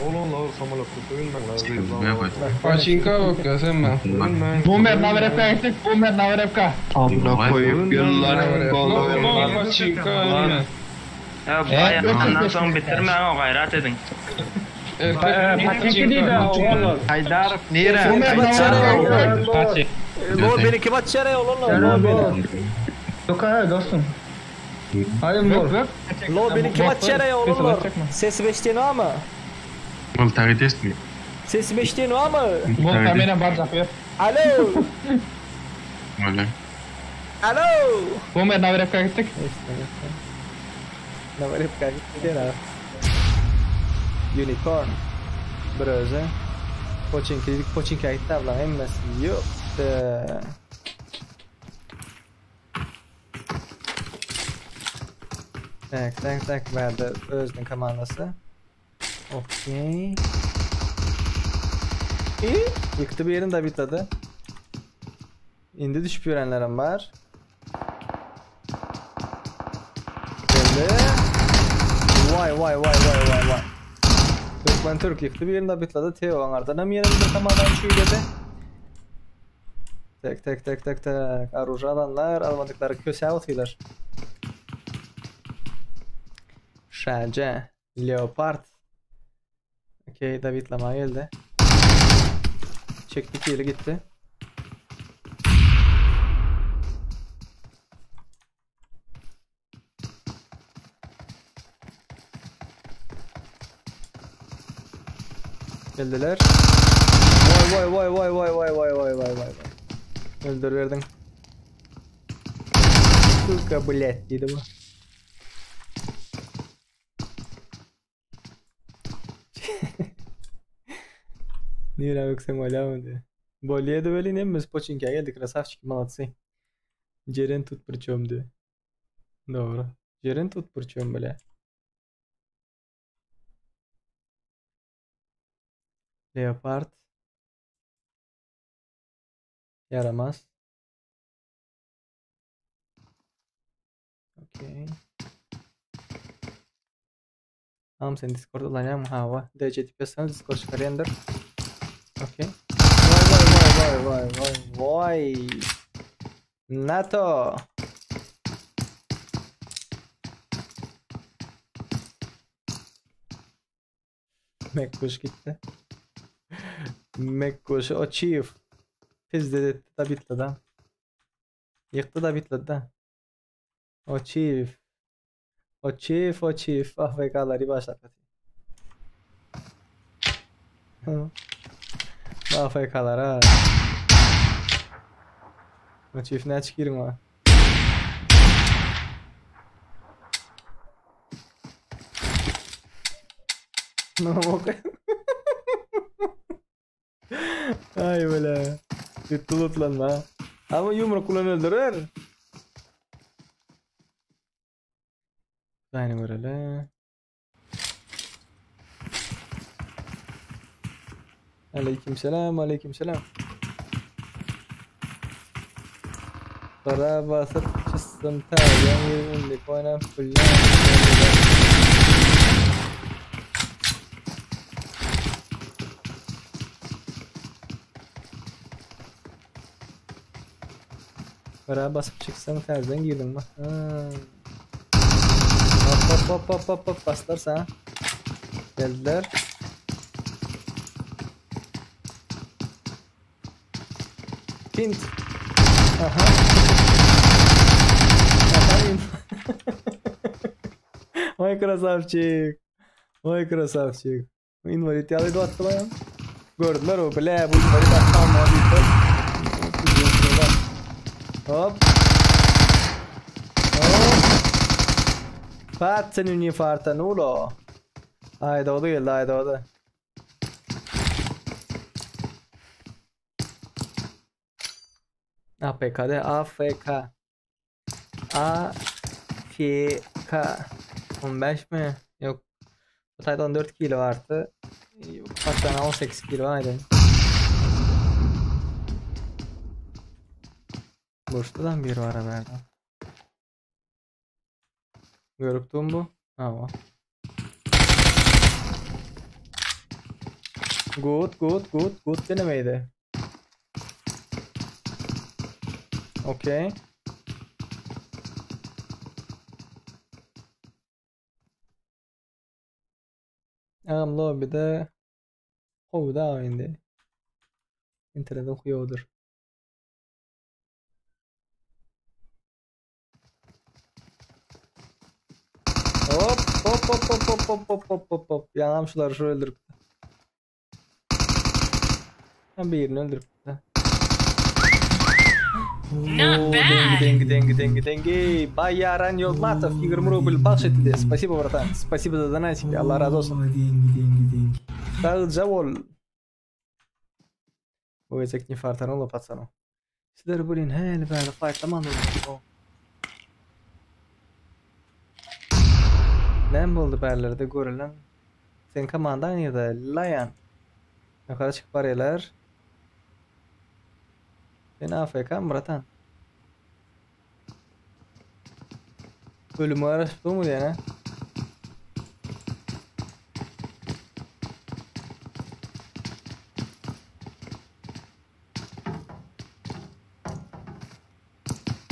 Oğlan samolyotda soyunman lazım.
Pachinko görsünmü?
Bomber navrepka gittik, bomber navrepka.
Amına koyup yılların bolu.
Pachinko.
Ya ondan soň bitirme o gayrat edin.
Pachinko diýdi oğlan.
Haydar nere?
Pachinko.
Lo beni kim atçara oğlum lo beni.
Yok ha dostum. Hayır mor.
Lo beni kim atçara oğlum. Sesi beştiğin var mı?
Bol tagit mi?
Sesi beştiğin var mı?
Bu kamera bardak ver.
Alo.
Valla.
Alo.
Bomber navrepka gittik.
Ne var hep kayıt ediyor ha. Unicorn. Bröze. Pochinki ayıtta bilen emmesi yok. Tak verdi özünün komandası. Okey. Yıktı bir yerini de bitladı. İndi düşüp görenlerim var. Geldi. Vay. Türkmen Türk yıktı bir yerini de bitladı. Teo anardan hem yerinde tamamen şöyledi. Tak. Arujı alanlar almadıkları köse atıyorlar. Şaca, Leopard. Okey, David Lama geldi. Çektik yeri gitti. Geldiler. Vay. Öldürüverdin. Suka blять dedi bu. Nira yoksa malamdı. Bolye de böyle neymiş Pochinki'ye geldik. Krasavçık молодцы. Ceren tut причём diyor. Doğru. Ceren tut причём bile. Leopard. Yaramaz. Okey. Tamam sen Discord'da oynayalım hava. DC tipiyorsanız Discord çıkarıyordur. Okey. Vay. NATO. Mekkuş gitti. Mekkuş o chief. Pizde da bitli da. Yıktı da bitli da. O chief. AFK'ları başlattı. AFK'lar ha. O chief ne çıkırım ha. Ne bakayım. Ay böyle. Tutulur lan ha. Ama yumruk kullanılır. Aynı böyle. Aleykümselam. Para basıp çizsin tayan yerinde koynan fullan. Para basıp çıksan terden girdin bak. Hop baslarsa. Geldiler. Pint. Aha. Ой, красавчик. Ой, красавчик. Invalid yalaydı attı lan. Gördüler o bile bu invalid attı ama hop. Pat senin infarta ne olo? Haydi o da geldi haydi o da. AFK'de AFK. AFK. 15 mi? Yok. Bu tayda 14 kilo vardı. Hatta 18 kilo aynen. Boştadan bir var haberde. Görüktüm bu. Ha o. Good denemeydi. Okey. Lobby'de hovda oyunda. İnternet okuyordur. Hop. Yanamşılar şu öldürüp. Ben birini öldürüp.
Not bad.
Деньги. Баяран Йолматов, 20 рубль бакшетиде. Спасибо, братан. Спасибо за донатики. Аллах разы olsun. Деньги. Завол. Ой, так не фартануло, пацану. Сидер, блин, бәрі файттаман oldu. Ne oldu bərlərdə görülən? Sen komandan ya Layan. Yukarı çıkıp arıyorlar. Sen AFK mı bratan? Ölümü araştırdın mı diye ne?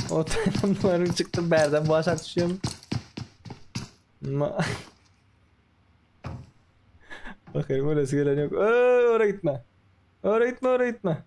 O tanımlarım çıktı berden bu aşağı düşüyorum. Bakayım öylesi gelen yok. Oraya gitme. Oraya gitme.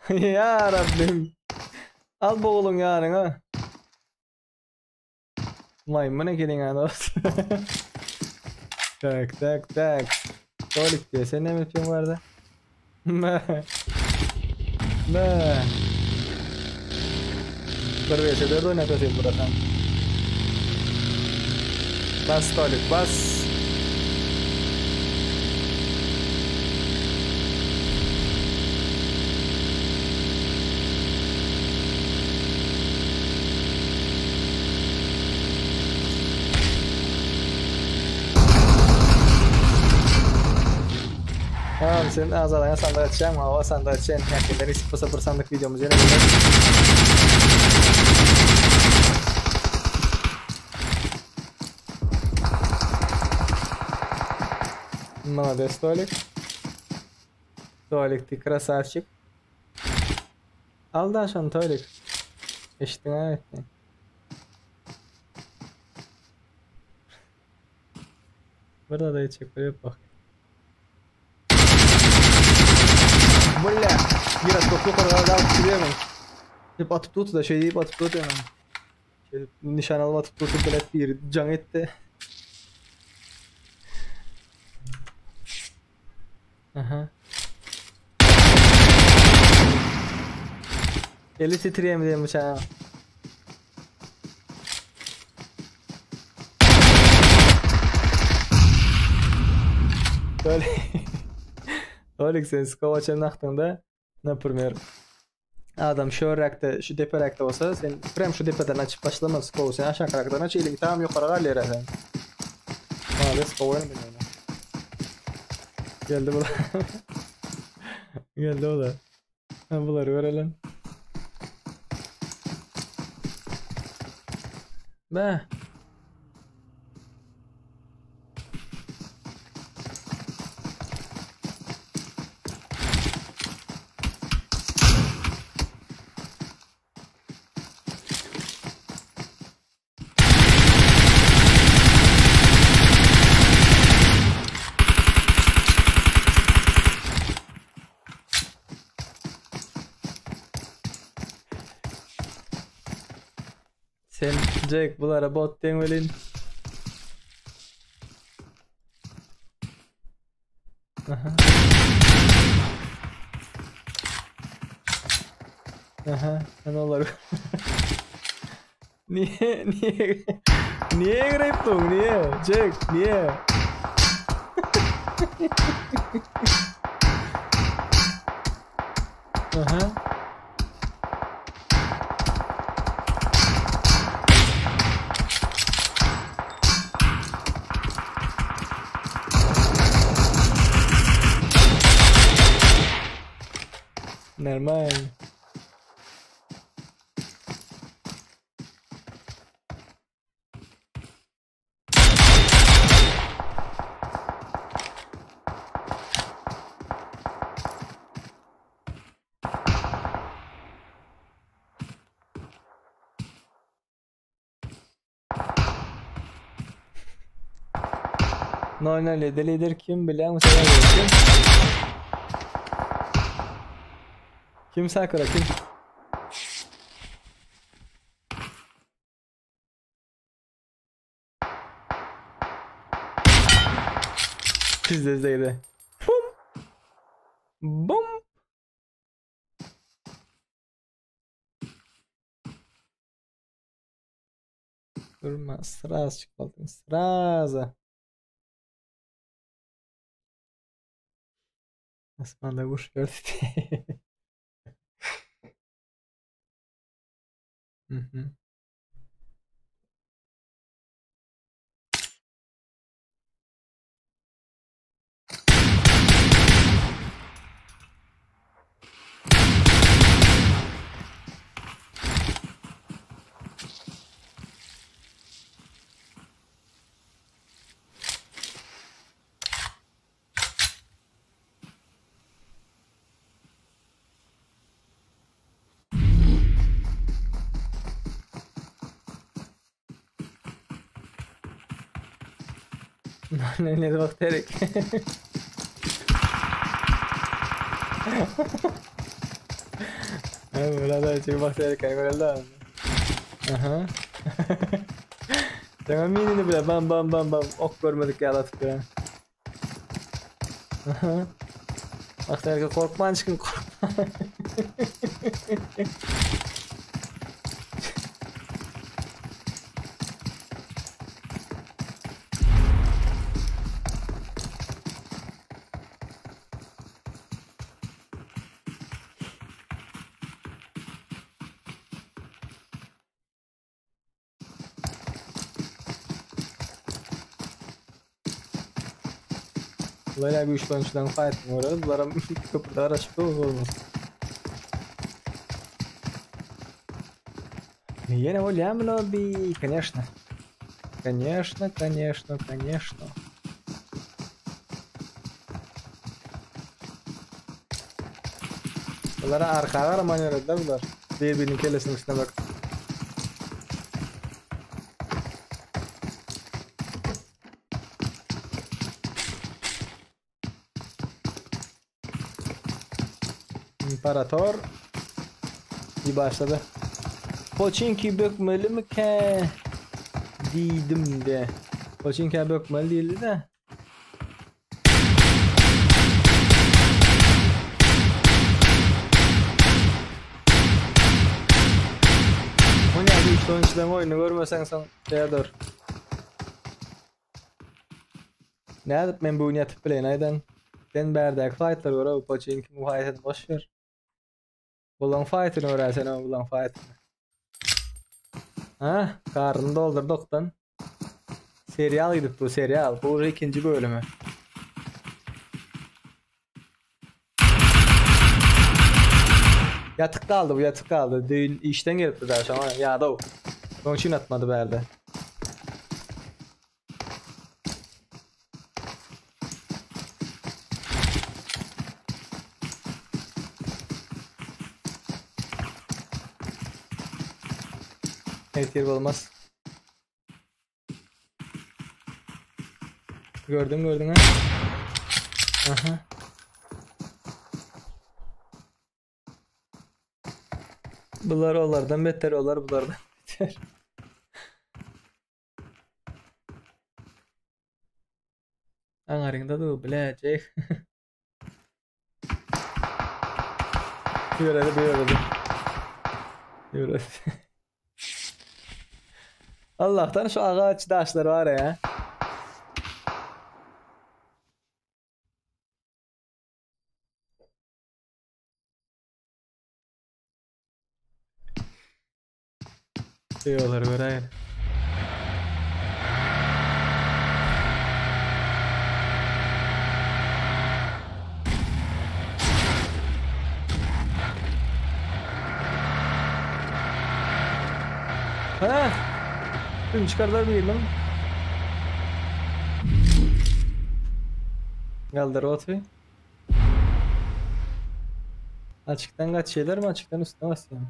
Ya Rabbim. Al boğulun yani ha. Maymun ekelin yani. Tak. Tolik diye sen ne yapıyorsun vardı? Bir vs 4 oynatayım buradan. Bas Tolik bas. Tamam senin ağzına sandık açacağım ama o sandık açacağım. Herkese risk sıfır sandık videomuz yine böyle. Молодец, Толик. Толик, ты красавчик. Al da şunu Толик. İşte evet. Burada da hiç yapıyor bak. Бля, Ира, сколько продал тебе? Hep atıp tut da şey deyip atıp tut hemen. Şey, nişan alıp atıp tutup bilet bir can etti. Aha. Eli titreyemediğim bıçağı. Böyle. Olik sen skovaçın aktığında, например, adam şu rakta, şu tepe rakta olsa, sen prem şu tepeden açıp başlamaz skovu, sen aşağı raktan aç, elin tam yukarıda alır sen. Abi skovu ne bileyim. Geldi bu da. Geldi o da. Bunları verelim. Be. Sen Jack bulara bot demelin. Aha. Aha, ne olur. Niye griptung niye? Jack, niye? Aha. Normal. Normalde lider kim bilen mesela kim? Kim Sakura kim? Pizdeydi. Bum. Bum. Durma, sraz çıkmadın, sraz. Asmanda kuş gördü. Hı hı. Ne bakterik. Burada çok bakterik kayboldu. Aha. Jangan minini bile bam bam bam bam ok görmedik ya atıp ya. Aha. Bakterik korkman çıkın korkma. Böyle bir 3 oyuncudan fighting uğradı. Bunlara köprüde araç bir olmaz. Я волям лобби, конечно. Конечно, конечно, конечно. Bunlara arkağa manevra ettiler bunlar. Birbirinin kellesinin üstüne bak. İmparator iyi başladı. Pochinki bökmeli mi ke? Dedim de. Pochinki bökmeli değildi de. O ne abi işte onun için oyunu görmesen sen şeydir. Ne yapıp ben bu oyunu yatıp bileyim aydan. Ben berdek fightlar var o Pochinki muhayyet boş ver. Bulan fight'ını öğrensen o bulan fight'ını. Ha, karnını doldurduktan. Serial gidip bu serial. Bu ikinci bölümü. Yatık kaldı bu yatık kaldı. Düğün işten gelip daha sonra ya da o. Onun için atmadı berde. Evet yer olmaz. Gördün ha? Aha. Bunlar onlardan beter, onlar bunlardan beter. Aňaryňda da biläjek. Yüredi. Allah'tan şu ağaç daşları var ya. Diyorlar göreyim. Ha? Dün çıkarlar mıyım? Kaldır otu. Açıktan kaç şeyler mi? Açıktan üstüne basayım.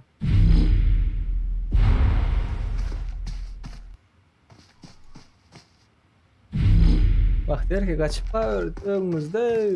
Bak der ki kaçıp var önümüzde.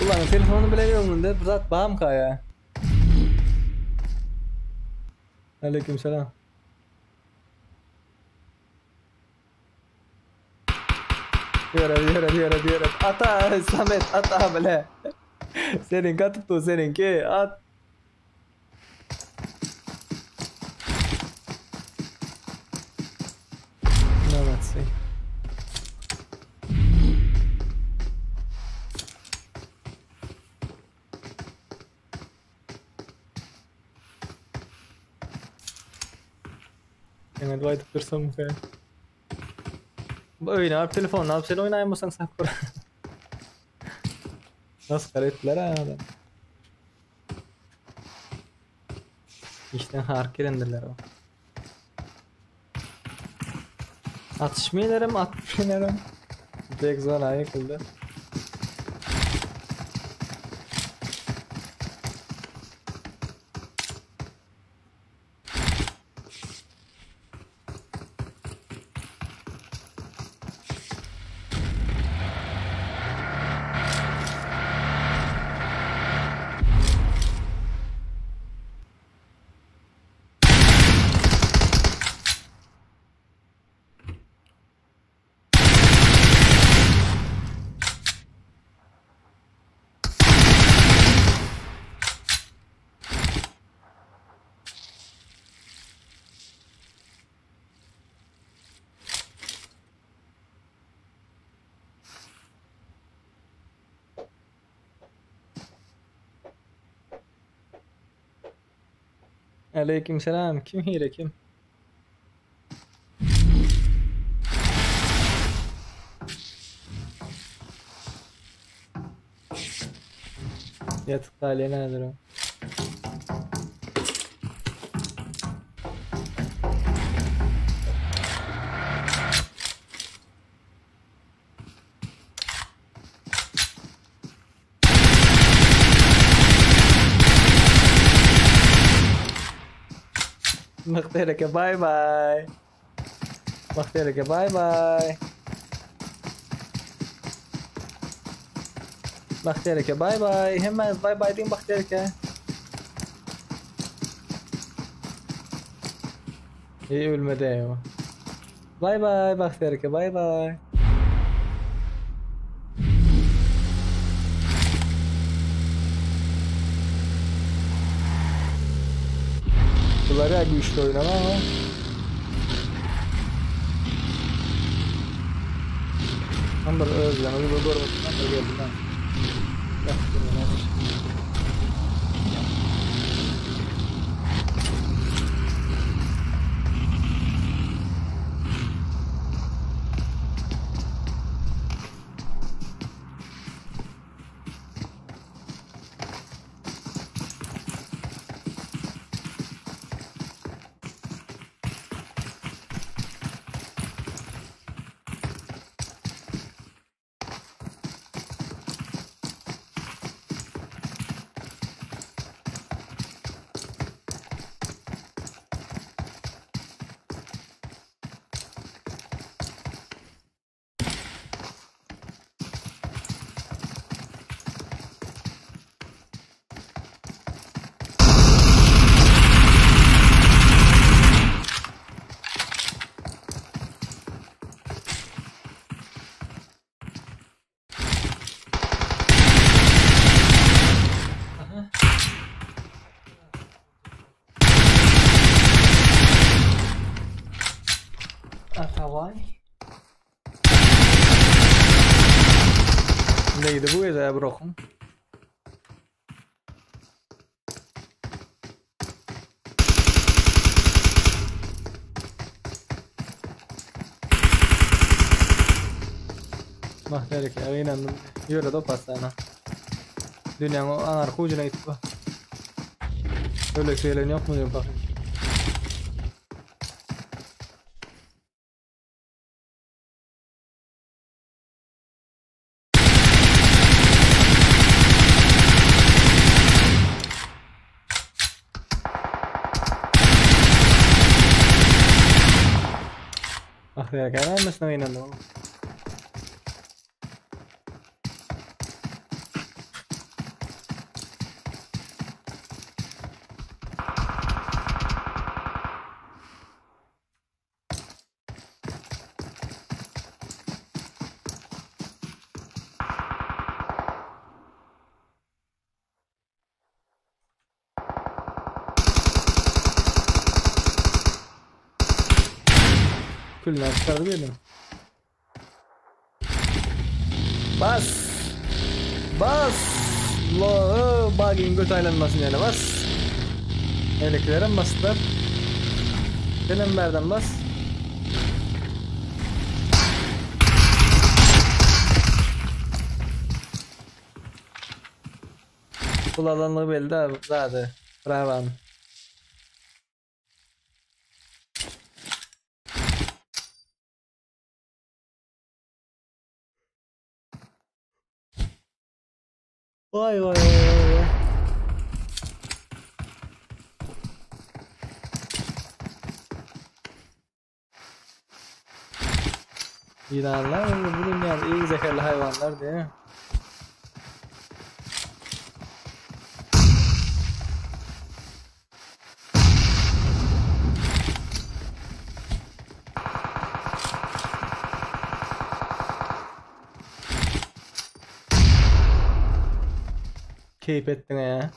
Ulan telefonu bile yok de zat bağım kaya. Aleykümselam. Yürü. Ata Samet ata bile. Senin katıptı seninki at. Mehmet Sey. Yani dua edip dursam mı falan. Oyna abi telefon ne yap sen oynayamıyorsan sen kur. Nasıl karettiler ha adam. İşte hareket endirler o. Atışmaylarım. Jack Zona yıkıldı. Aleykümselam. Kim hile kim? Yatık hali nedir o? Bakterike bye bye. Bakterike bye bye. Bakterike bye bye. Hemen bye bye deyin Bakterike. İyi ölmedi ya. Bye bye Bakterike bye bye. Bunları güçlü oynama ama. Amber özcan, onu da görmüşsün, da geldi lan. Akavay. Neydi bu ya bırakın? Mahterek aynen yürü de pasana. Dünyanın anarko ucuna gitti bu. Öyle şeylerin yok mu diyorum bakayım. Mahterek aynen mesela aynen oğlum. Küller çıkardı benim. Bas. Bas. Allah'ı bagin göt aylanmasın yani bas. Eleklerim bastılar. Benim berden bas. Kullananlığı belli abi zaten. Bravo. Vay vay vay vay. İranlar bunun yani iyi zekerli hayvanlar değil mi? Keyif ettin ya.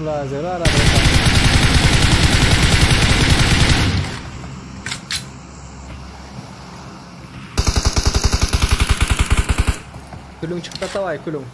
Lazer arada. Külüm çıktı tavay külüm.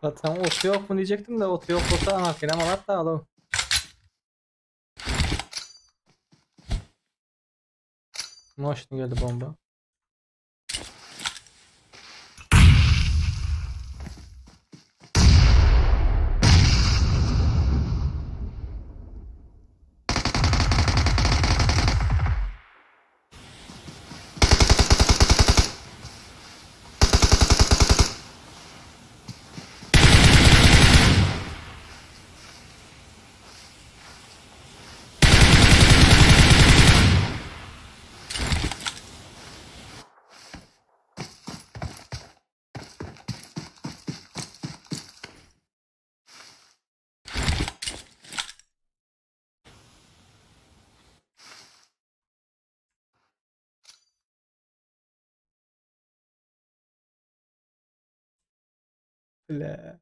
Zaten otu yok mu diyecektim de otu yok olsa makinem alat da alalım. Moşun geldi bomba. لا.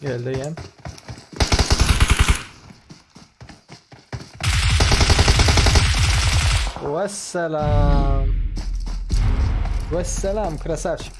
Geldim. والسلام والسلام красавчик.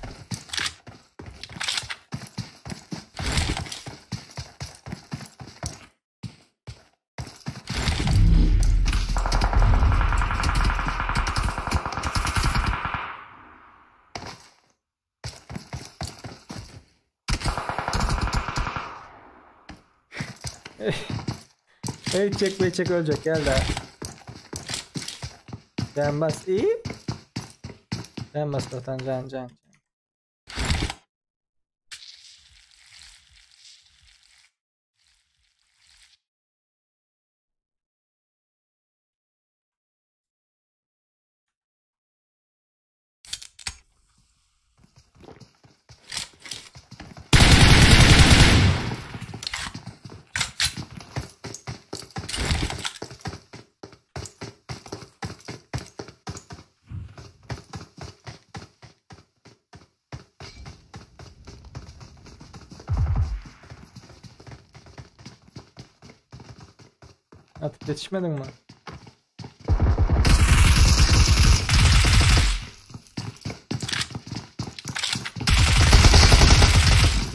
Hey çek ölecek gel de. Can bas iyi. Can bas vatan can. Atıp yetişmedin mi?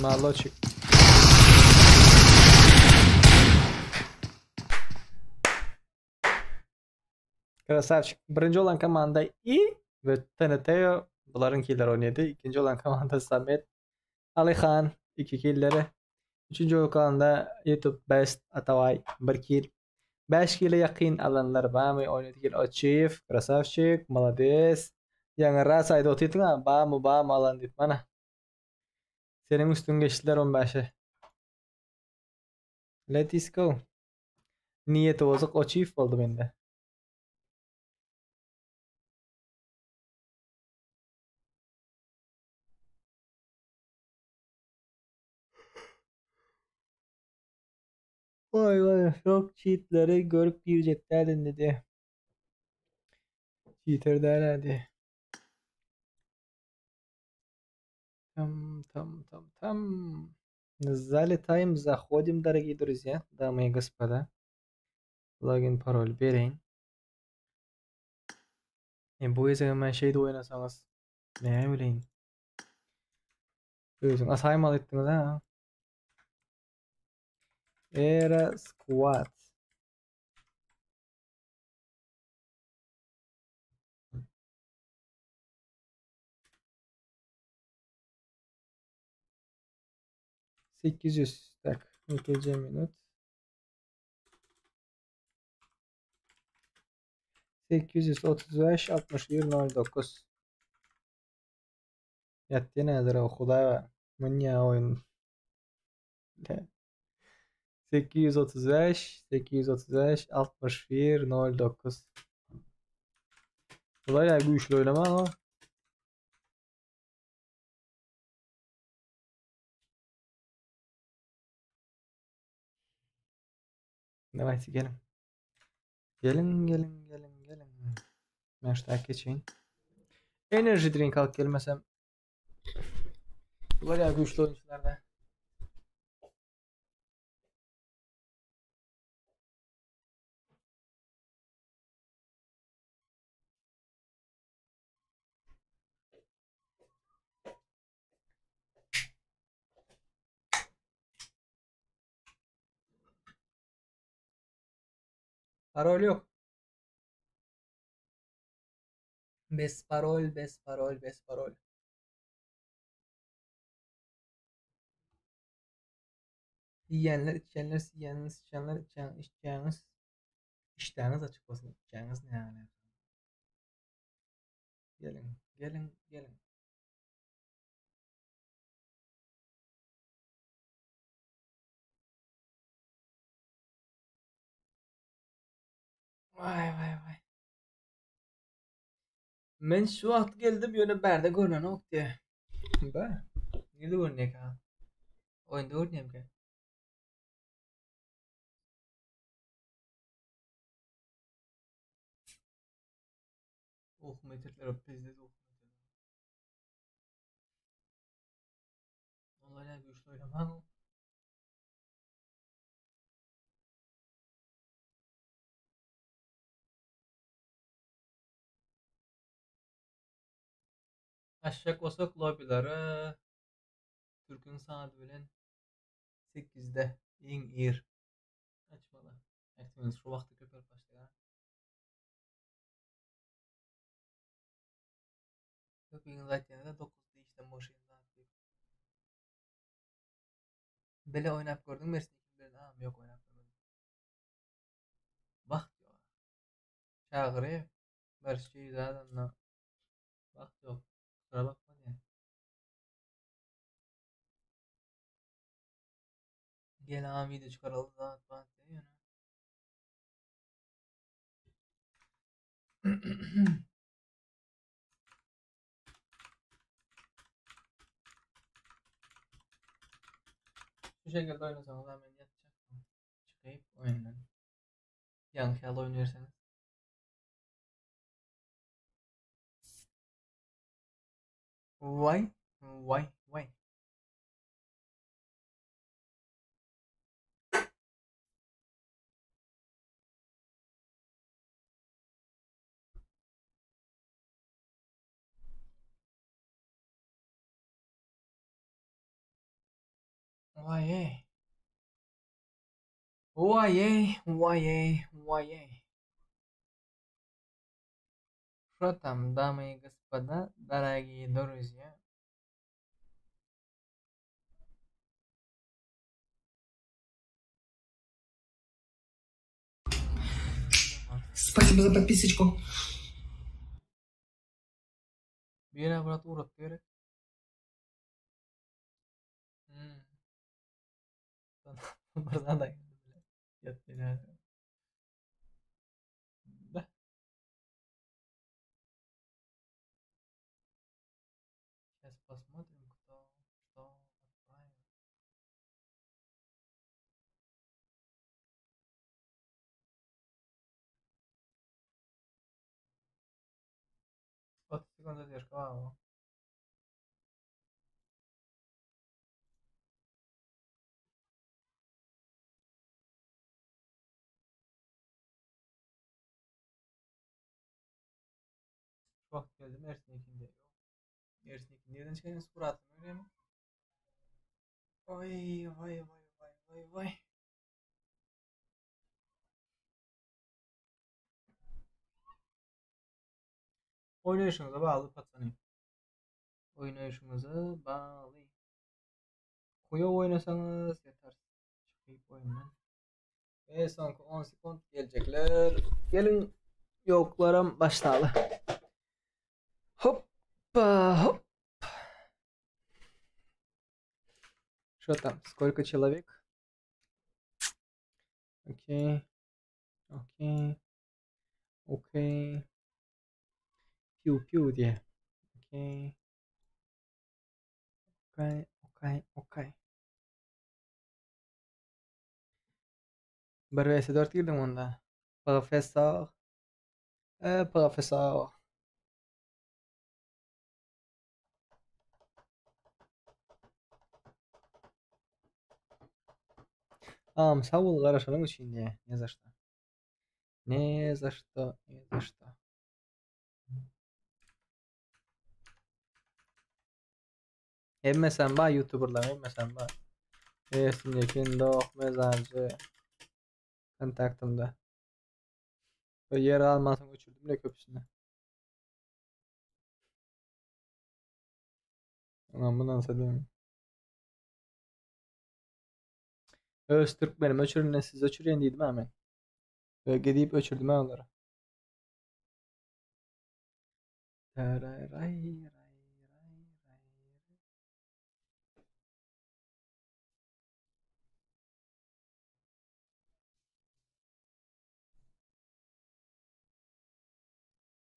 Молодчик. Красавчик. Birinci olan komanda İ ve TNT bunların killer oynadı. İkinci olan komanda Samet Alihan 2 killeri. Üçüncü olan da YouTube Best Atavay 1 kill. 5 kill'e yakın alanlar bami oynadı kill Achieve. Красавчик. Молодец. Yang rasaydı otuytun ha. Bam alan dit mana. Senin üstün geçtiler 15'e. Let's go. Niyeti bozuk Achieve oldu bende. Vay çok cheatleri görüp girecekler dedi. Cheater derlerdi. Там. Залетаем, заходим, дорогие друзья, дамы и господа. Логин, пароль берейин. Bu yüzden hemen şeyde oynasanız. Ne bileyim. Özün asaymal ettiniz ha. Era Squad. %800 tak. 2 minut. 835 6109. Yattı nedir o Xuda manya oyun. 835 6109. Bayağı güçlü oynama ama. Давайте gelin. Gelin. Ben şu takip geçeyim. Enerji drink alıp gelmesem. Bayağı güçlü oyuncular da. Parol yok. Best parol, best parol, best parol. Yiyenler, içenler, siyenler, sıçanlar, içeceğiniz. İştahınız açık olsun. İçeceğiniz ne yani? Gelin, gelin, gelin. Vay vay vay. Men şu vaqt geldim yöne berde görünen ok diye. Ba. Nili görünüyor ka. Oyunda görünüyor ka. Oh metrler pezdes oh. Vallahi ne güçlü oynaman o. Aşağı olsak lobilere Türk'ün saati bilen 8'de eng ir açmalı. Ehtimol şu vaqtda ko'payib başlagan. Ko'pingiz aytganida 9'da ishdan boshlayman deb. Bile o'ynab ko'rdim, Mersin'deki bilan ham yo'q o'ynab ko'rmadim. Vaqt yo'q. Chaqirib bir şeylerden vaqt yo'q. Kusura bakma yani. Gel ham video chiqaroldi zat band yana. Şu şekilde oynasanız hemen yatacak. Çıkayıp oyundan. Yanlış yerde oynuyorsanız. Vay. Vay. Vay. Vay. Vay. Vay. Vay. Что там, дамы и господа, дорогие друзья?
Спасибо за подписочку.
Бери, брат, урод, бери. Buradan da yat beni. Да. Сейчас посмотрим, кто что отправил. Вот секунду задержка. Вау. Vaqt geldi Mersin'dekinde yok. Mersin'dekinde nereden çıkan suratını göreyim. Vay vay vay vay vay vay. Oynayışınıza bağlı patlanayım. Oynayışınıza bağlı. Kuyu oynasanız yeter. Çıkayım oyundan. Ve sonraki 10 sekund gelecekler. Gelin yoklarım başladı. Hoppa хоп. Что там? Сколько человек? Окей. Окей. Окей. Пиу-пиу diye. Окей. Окей. Окей. Окей. 1 vs 4 girdim onda. Profesör. Profesör. Саул qarashaning uchun не за что. Не за что, не за что. Emmesen ba YouTuberlar, emmesen ba. Resimdeki doq mezarcı kontaktimda. Yer almasın uçurdum ne köprüsüne. Anam bundan sadece. Öztürk benim öçüründen siz öçürüyen dedim hemen. Gidip öçürdüm ha onları.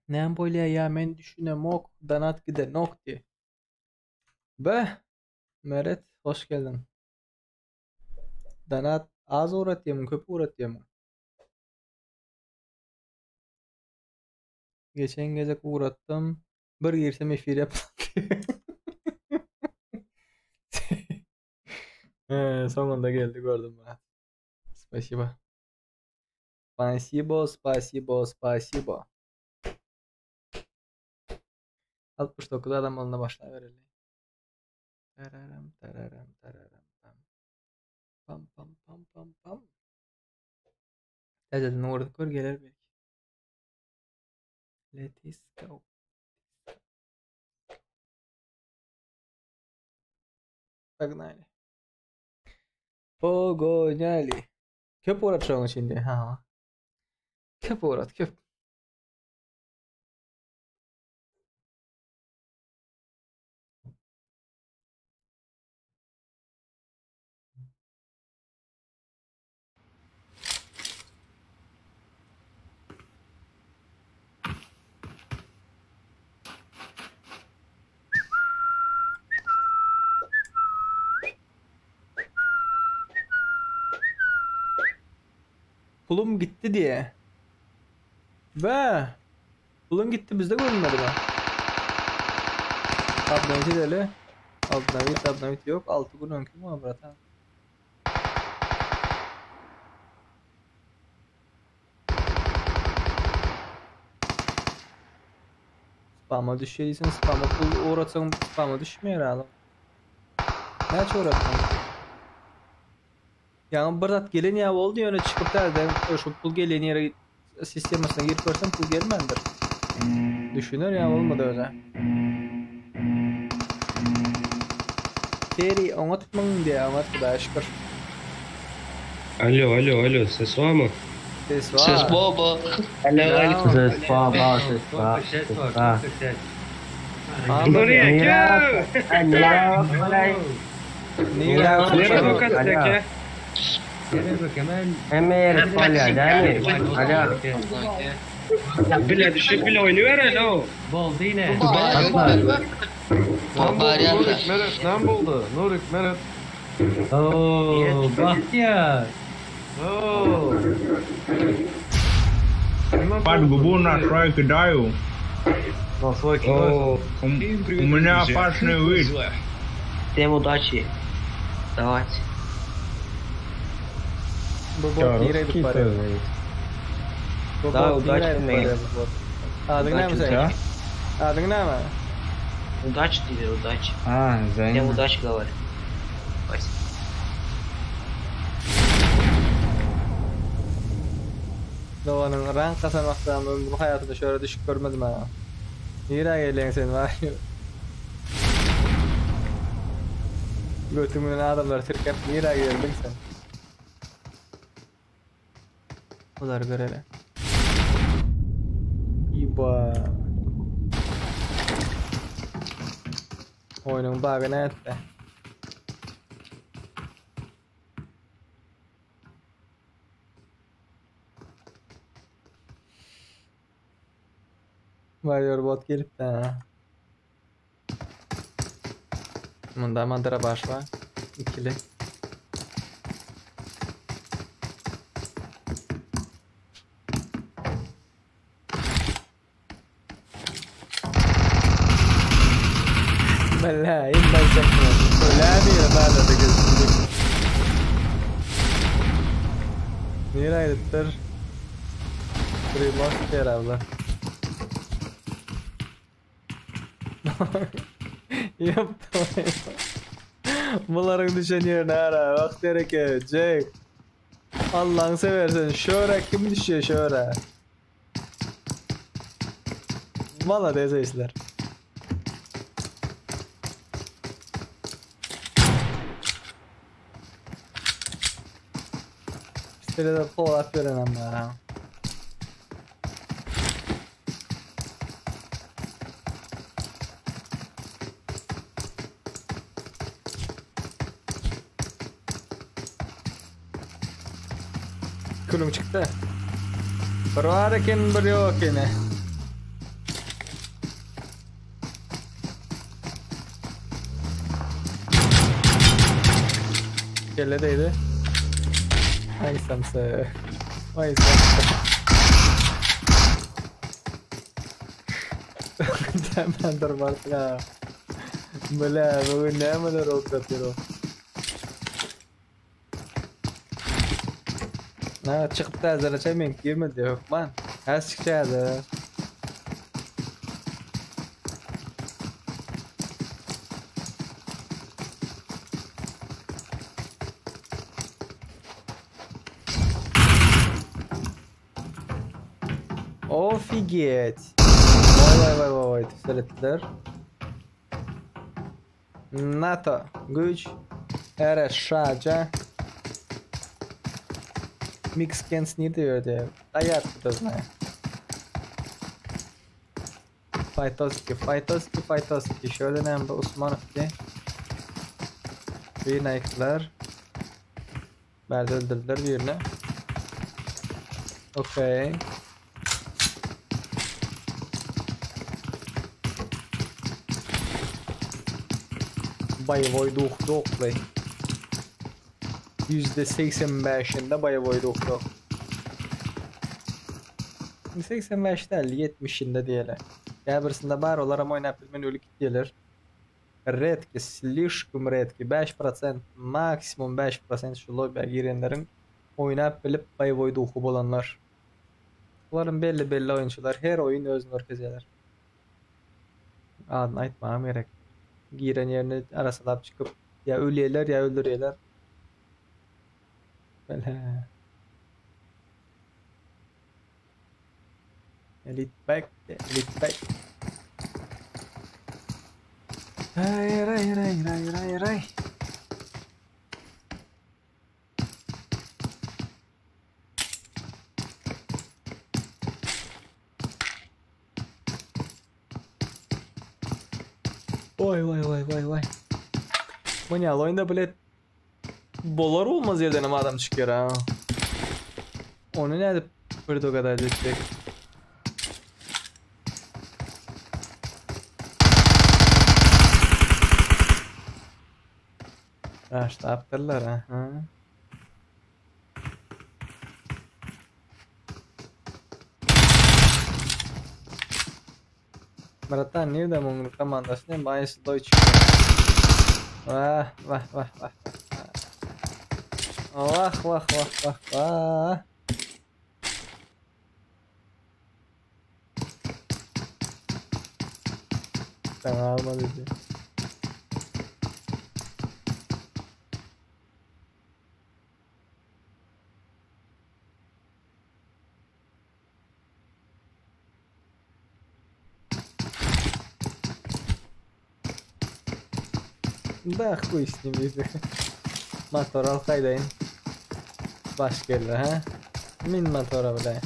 Ne böyle ya men düşünem ok danat gide nok diye. Be Meret hoş geldin. Danat az uğratıyım köp uğratıyım. Geçen gece uğrattım. Bir girsem efir yaptım. Sonunda geldi gördüm ben. Спасибо. Спасибо, спасибо, спасибо. 69 adam oluna başlayıverelim. Tararam tararam tararam pam. Pam pam pam pam pam. Tezeden orada kör gelir belki. Let's go. Pagani. Pogonyali. Köp uğraşıyorsun şimdi. Ha. Köp uğrat köp. Pulum gitti diye. Be. Pulum gitti bizde görünmedi mi? Abnavit öyle. Abnavit yok. 6 gün önkü mü var ha? Spam'a düşüyorsan spam'a pul uğratsan spam'a düşmüyor herhalde. Ne uğratsan? Yani bir gelen ya oldu yöne çıkıp da şu pul gelen yere sistemasına girip görsen pul gelmendir. Düşünür ya olmadı öyle. Seri anlatmam diye anlattı da şükür.
Alo ses var mı?
Ses var.
Ses baba.
Ses baba, ses var. Ses var.
Buraya gel.
Nira kolay.
Nereye bakıyorsun?
Emir kolay değil mi? Hadi.
Bile düşüp bile oynuyor hele o.
Boldu yine.
Nurik
Meret ne buldu? Nurik Meret.
Oo, Bahtiyar.
Oo.
Pode gubuna try que deu.
Não foi que
У меня опасный вид.
Всем удачи. Давайте.
Bu nereye para?
Да, удачи мне.
Adın ne mi sen? Adın ne mi?
Удачи тебе, удачи. Всем
Zayn.
удачи говорю. Спасибо.
Doğanın rank kazanmaktan bu hayatımda şöyle düşük görmedim ha. Nereye gelen sen var? Götümün adamlar Türk'e nereye geldin sen? Ular görele. İba. Oyunun bug'ı ne etti? Varıyor bot gelip de. Bunda mandıra baş var. İkili. Bella, in başaklar. Öyle bir bana da gözüküyor. Nereye gittir? Primoz herhalde. Yaptım. Bunların düşen yerine ara. Bak dereke. Jack. Allah'ını seversen şöyle kim düşüyor şöyle. Malades eşler. İşte de Polat veren ama. Kulum çıktı. Bir var iken bir yok yine. Kelledeydi. Ay samsa. Ay samsa. Hemen dur Bartla. Bela bu ne mi rokatıyor? Ha çıkıp da hazır açayım girmedi yok man. Her çıkacağız. Ofiget. Vay Seyrettiler. NATO güç Şaca Mix Gens не diyordu. Hayat da знаю. Faytoski. Şöyle ne bu Osmanov'ki. Bir naikler. Berde öldürdüler birini. Okey. Boyevой дух doklay. %85'inde boyevой duh. 85 değil 70'inde diyelim. Ya birisinde bar olarak oynayıp bilmen ölü kitleler. Redki, slishkum redki 5%, maksimum 5% şu lobiye girenlerin oynayıp bilip boyevой duhu olanlar. Bunların belli oyuncular her oyun özünü örkezeler. Adını aytmam gerek. Giren yerine arasalar çıkıp ya ölüyeler ya öldürüyorlar. Böyle. Elite back. Ray. Vay. Bu ne oyunda böyle bolar olmaz yerden ama adam çıkıyor ha. Onu ne edip burada o kadar düşecek. Raşta yaptırlar ha. Bratан, не да мон команда с ним байс Deutsch. Вах. Tamam almadı. Да хуй с ним иди. Мотор алкайдайын. Баш келді, ha? Min мотора білайын.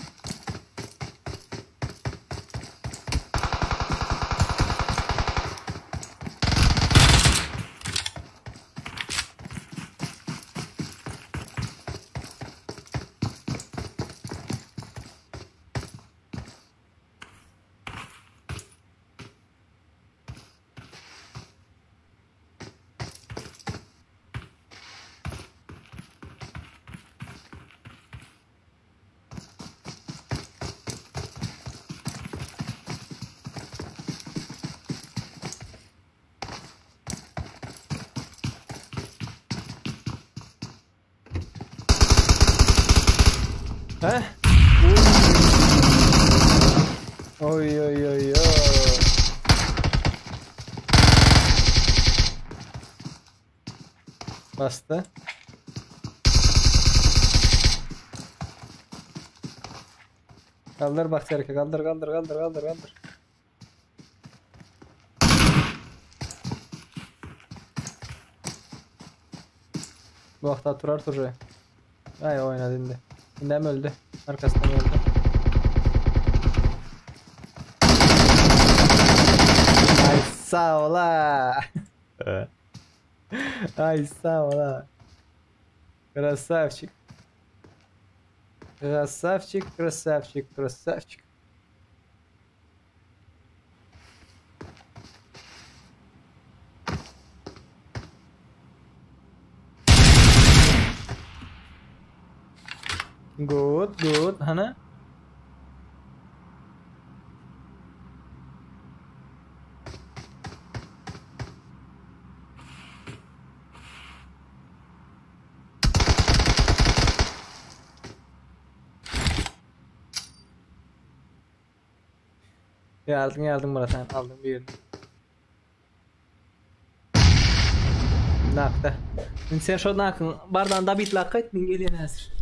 Heh? Oy. Bastı. Kaldır bak Serkan, kaldır. Bu vakta turar turur. Ay oynadı indi. İndi hem öldü. Arkasından öldü. Ay sağ ola. Ay sağ ola. Красавчик. Красавчик, красавчик, красавчик. Good, good, Hana. Geldim Murat sen aldım bir yerini. Nakta. Sen şu nakın bardan da bit lakayt min geliyor hazır.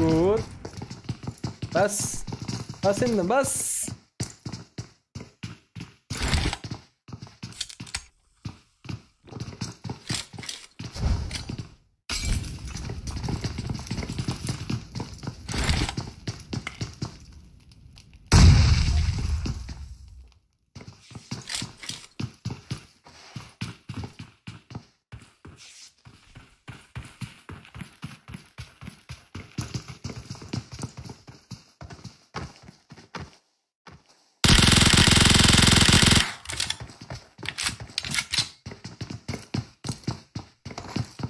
Good. Bas. Bas indim bas.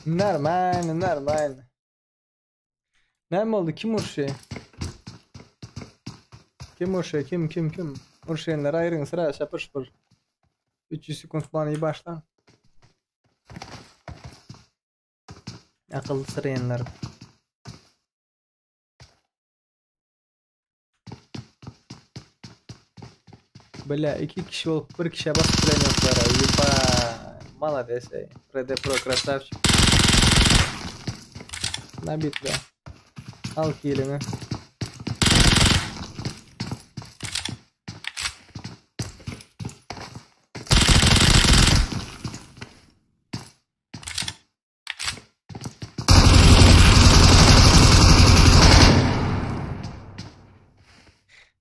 Normal. Ne oldu? Kim urşu? Kim urşu? Kim? Urşuyenler ayrın sıra şapır şapır. 300 sekund falan iyi başla. Akıllı sırayenler. Bля, 2 kişi olup 1 kişiye basıp bilen yoklar. Еба. Молодец, ey. Freddy Pro красавчик. Nabit be. Al kilimi.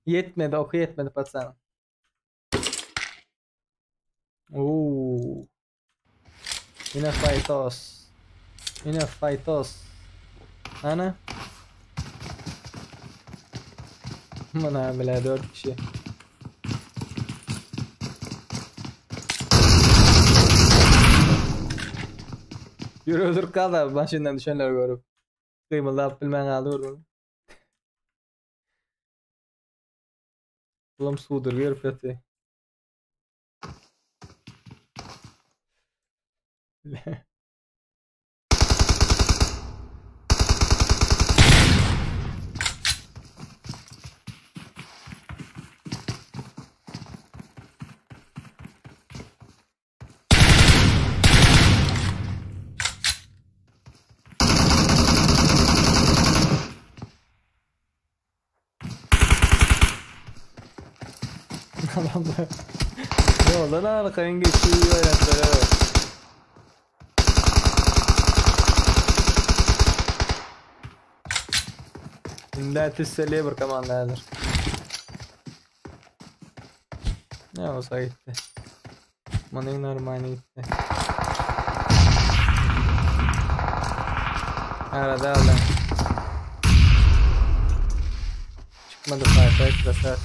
Yetmedi, oku yetmedi patsanım. Oo. Yine fightos. Ana. Mana bile 4 kişi. Yürü özür kaldı başından düşenler görüp. Kıymıldap bilmen kaldı vurdum. Ulan sudur görüp yatı. Adamlar yoldan arkaya geçiyor hayatları. İmdat tüsseliğe bir kamanlardır. Ne olsa gitti. Manın normali gitti. Arada aldım. Çıkmadı fayda ekstrası.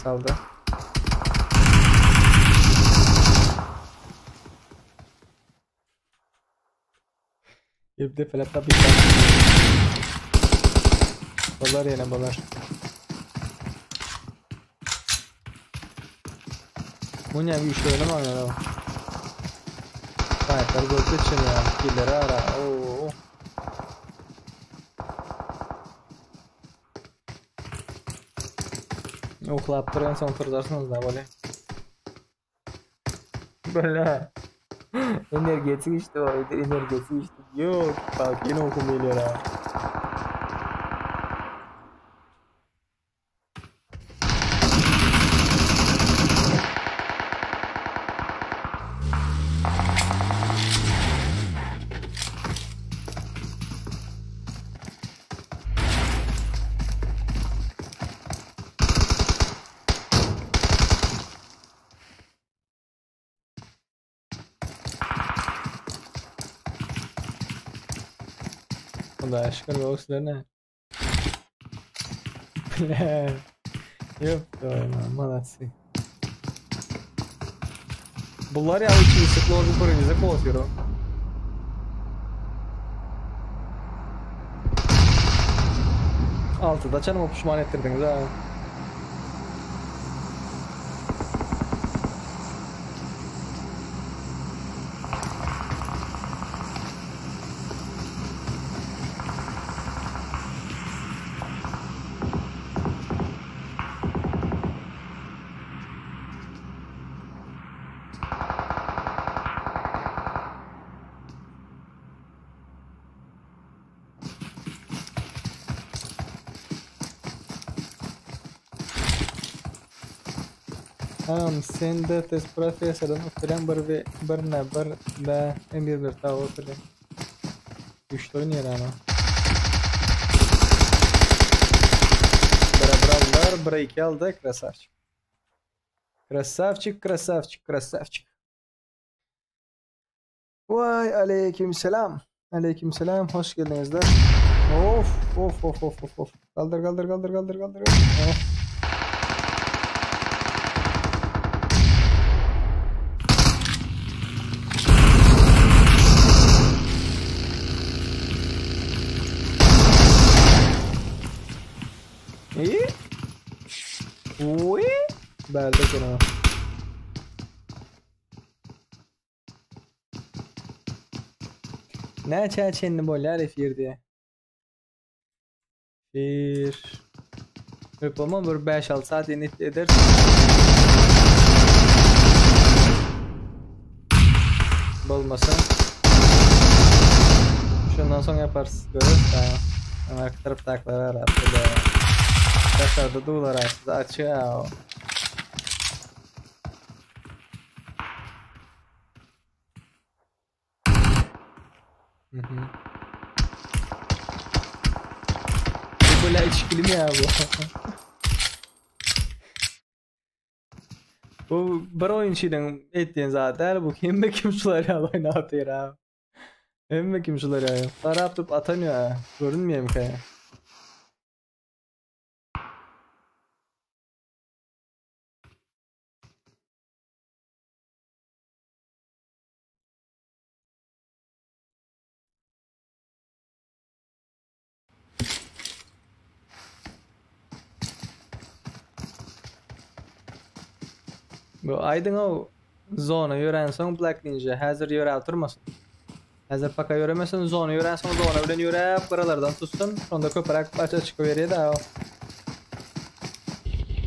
Saldı. Bir de felakta bir tane. Balar yine balar. Bu ne bir şey oynama ya. Fightlar gördü için ya. Killeri ara. Oo. Oklap duran son turdarsınız da böyle. Böyle. Enerjisi işte o. Enerjisi işte. Yok. Bak yine okumuyor ha. Da aşkın yoksa ne? Yok doyma молодцы. Bunlar ya için sıklı oldu kurunca koşuyor. Altıda canımı pişman ettirdiniz ha. Sen de test profesörün falan bir da emir bir tavu falan. Güçlü oynuyor ama. Beraberler break aldı krasavçık. Krasavçık. Vay aleykümselam. Aleykümselam hoş geldiniz de. Of. Kaldır. Of. İyi. Uy. Berde kana. Ne çeçenli boller efirdi. Bir. Yapamam bir 5-6 saat init eder. Olmasa. Şundan sonra yaparız. Görürüz daha. Arka taraf takları arar. Taşlarda dağlar açtı. Açıyor. Bu böyle içkili mi ya bu? Bu bir oyuncudan ettiğin zaten bu kim sular ya oynatıyor abi. Kim sular ya. Taraf tutup atanıyor ha. Görünmüyor mu kaya? Bu aydın o zona yören son Black Ninja hazır yöre oturmasın. Hazır paka yöremesin zona yören son zona bilen yörep karalardan tutsun. Sonda köpürek başa çıkıveriyor da o.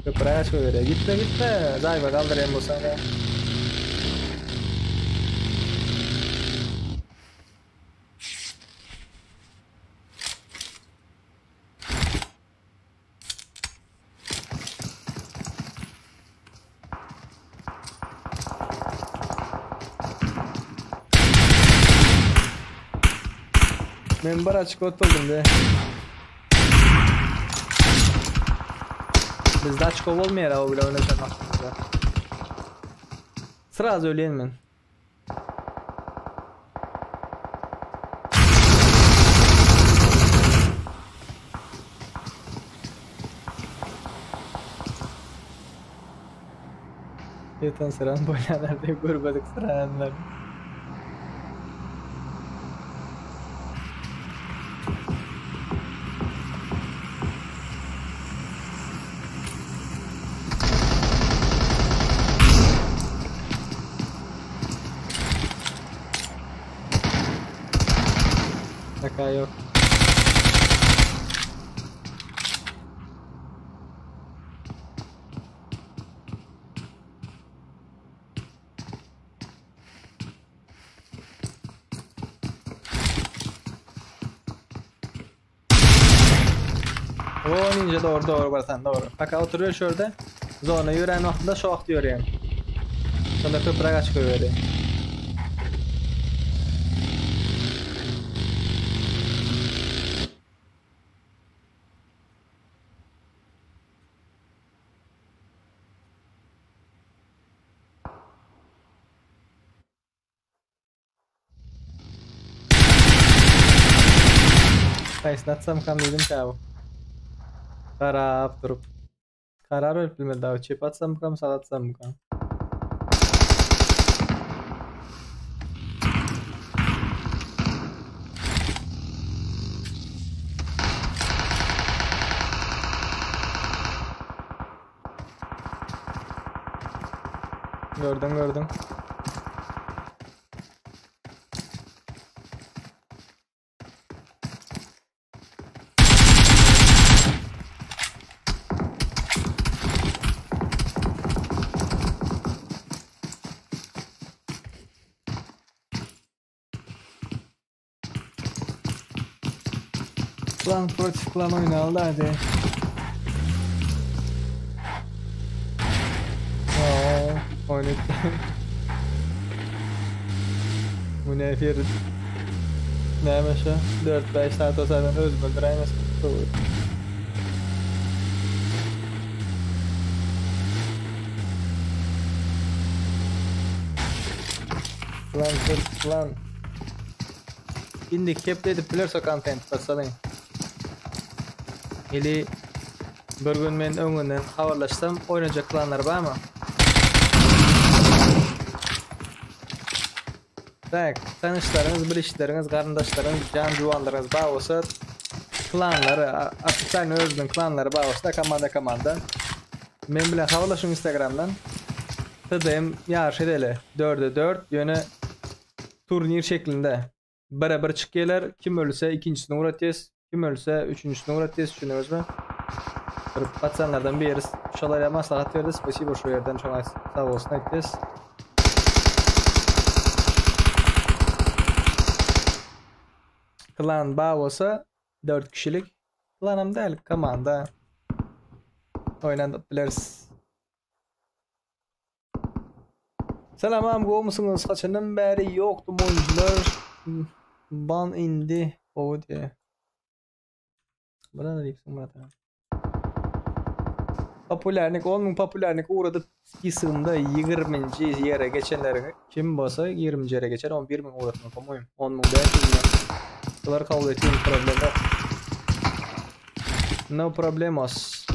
Köpürek çıkıveriyor. Gitme. Zayva kaldırayım bu sana. Men bir açık oturdum de. Bizde açık olmuyor ya o bile oynayacağım aslında. Sırası öyleyim ben. Yeten sıran boylanlar diye görmedik sıranlar. Şaka yok. O ninja doğru varsan doğru. Fakat oturuyor şurada. Zona yören vaxtında şok diyor yani. Sonra köprek açık veriyor. Esnatsam kan dedim ki abi. Karab durup. Karar verip bilmedi abi. Çip atsam kan, sağ atsam kan. Gördüm. Klan Protif Klan oynadı hadi. Oynadı. Bu ne fiyatı? Neymiş o? 4-5 saat o zaten özgüldüreymiş. Klan Protif Klan. Şimdi kepledip bilirse content basalım. Eli bir gün men öňünden habarlaşsam oynayacak klanlar var mı? Tak, tanışlarınız, bilişleriniz, qarındaşlarınız, can juwanlarınız var olsa klanları, Afrika'nın özünün klanları var olsa komanda. Men bilen habarlaşın Instagram'dan. TDM yarış edeli 4'e 4 yöne turnir şeklinde. Beraber çıkıyorlar. Kim ölürse ikincisine uğratacağız. Kim ölürse üçüncüsüne uğratacağız. Düşünüyoruz mu? Patsanlardan bir yeriz. Şalayla maslahat verdi. Spasibo şu yerden çok sağ olsun edeceğiz. Klan bağ olsa 4 kişilik. Klanım değil. Komanda. Oynanabiliriz. Selam am go musunuz? Kaçının beri yoktu oyuncular. Ban indi. O diye. Bana da diyeceksin Murat abi. Popülerlik uğradı isında 20. yere geçenler kim basa 20. yere geçer 11.000 uğratma koyayım 10.000 belki bunlar kabul ettiğim problemler. No problemos.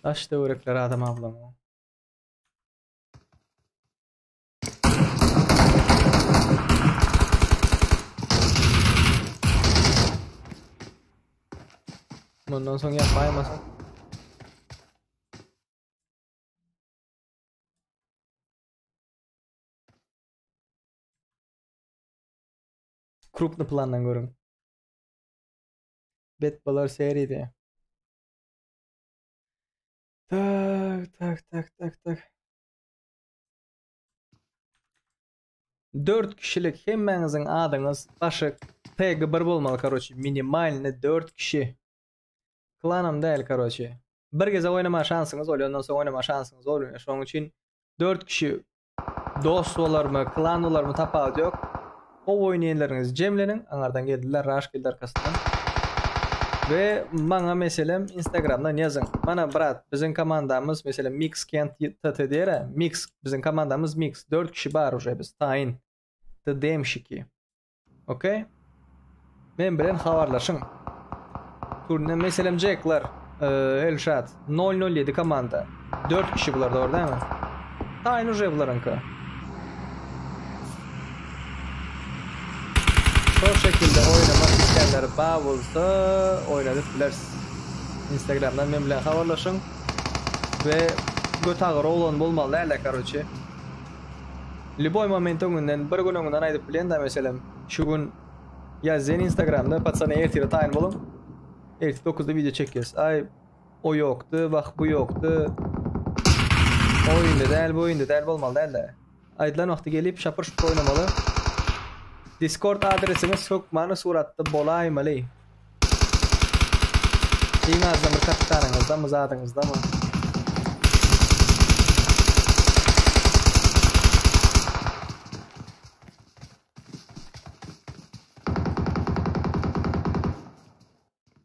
Taş devrekleri adam ablam o. Bundan sonra yapmayamazsın. krupny plandan görün. Betbalar seriydi. Tak. 4 kişilik hemmenizin adınız başı tegi bir bolmalı karoçi. Minimalini 4 kişi. Klanım değil karoçi. Bir geze oynama şansınız oluyor. Ondan sonra oynama şansınız oluyor. Şunun için 4 kişi dost olar mı, klan olar mı tapağı yok. O oynayanlarınız cemlenin. Anlardan geldiler, raş geldiler arkasından. Ve bana meselem Instagram'dan yazın. Bana brat bizim komandamız mesela Mix Kent TT diye Mix bizim komandamız Mix 4 kişi var уже biz tayin. Demşiki. Okey? Men bilen habarlaşın. Turne meselem Jack'lar, Elşat 007 komanda. 4 kişi bular da orada değil mi? Tayin уже bularınka. Şu şekilde oynamak isteyenler bağ olsa oynadık bileriz. Instagram'dan men bilen habarlaşın. Ve götağır olan bolmalı derler karoçi. Любой момент öňünden bir gün öňünden aýdyp bilen da meselem şu gün ýazyn Instagramda patsana ertire taýyn bolun. Erti 9-da video çekýäs. Ay o ýokdy, bak bu ýokdy. Oýunda däl, bu oýunda däl bolmaly däl. Aýdylan wagty gelip şapır şupur oynamaly. Discord adresimiz sökmany suratda bolaýmaly. Iňazda bir kapitanyňyzda, myzadyňyzda mı?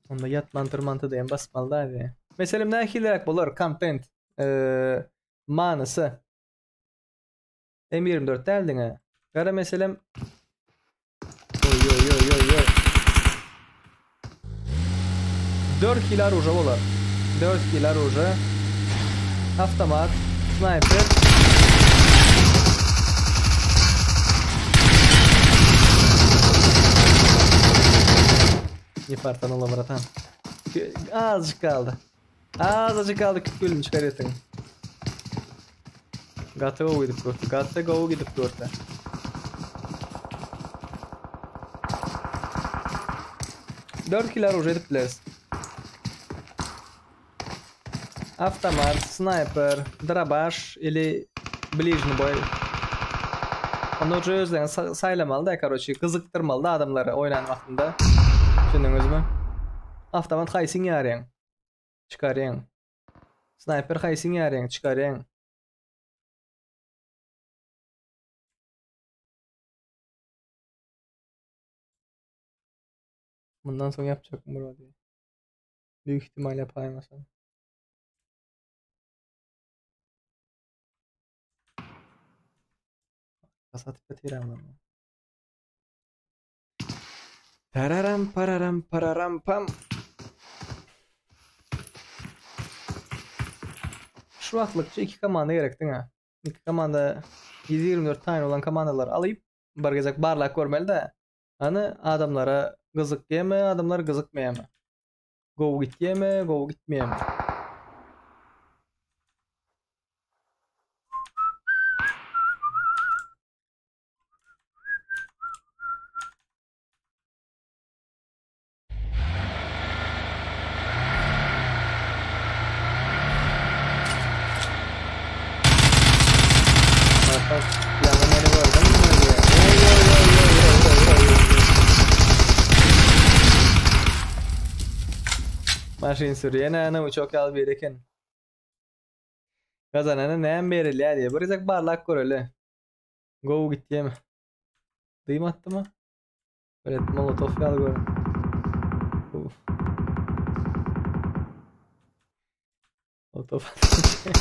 Onda yat mantır diyen basmalı da hadi. Mesela ne hilerek bolar content manısı. M24 deldin ha. Gara meselem oy. 4 kill orужа bolar. 4 kill orужа. Автомат, снайпер. Не фартануло, братан. Azıcık kaldı. Azıcık kaldı ki gülüm çıkarıyordun. Готово gidip durdu. Готово gidip durdu. Dört kilar уже edipler. Автомат, снайпер, дробаш или ближний бой. Onu уже özden saylamalı da karoçi. Kızıktırmalı da adamları oynayan vaktinde. Düşündünüz mü? Автомат хайсин yarın. Çıkarın. Sniper haysin yarın. Çıkarın. Bundan sonra yapacak mı burada? Büyük ihtimal yapamayasam. Kasat betiren lan. Tararam pararam pam. Şu vaktlıkça iki komanda gerektin ha. İki komanda 7-24 tane olan komandalar alayıp bargazak barlak görmeli de. Hani adamlara gızık yeme, adamlar gızıkmaya mı? Go git yeme, go gitmeye mi? Maşin sürüye ne uçak al bereken. Kazanana neyem bereli ya diye. Bıraksak barlak kor öyle. Go git yeme. Dıyım attı mı? Böyle molotof al gör. Molotof attı.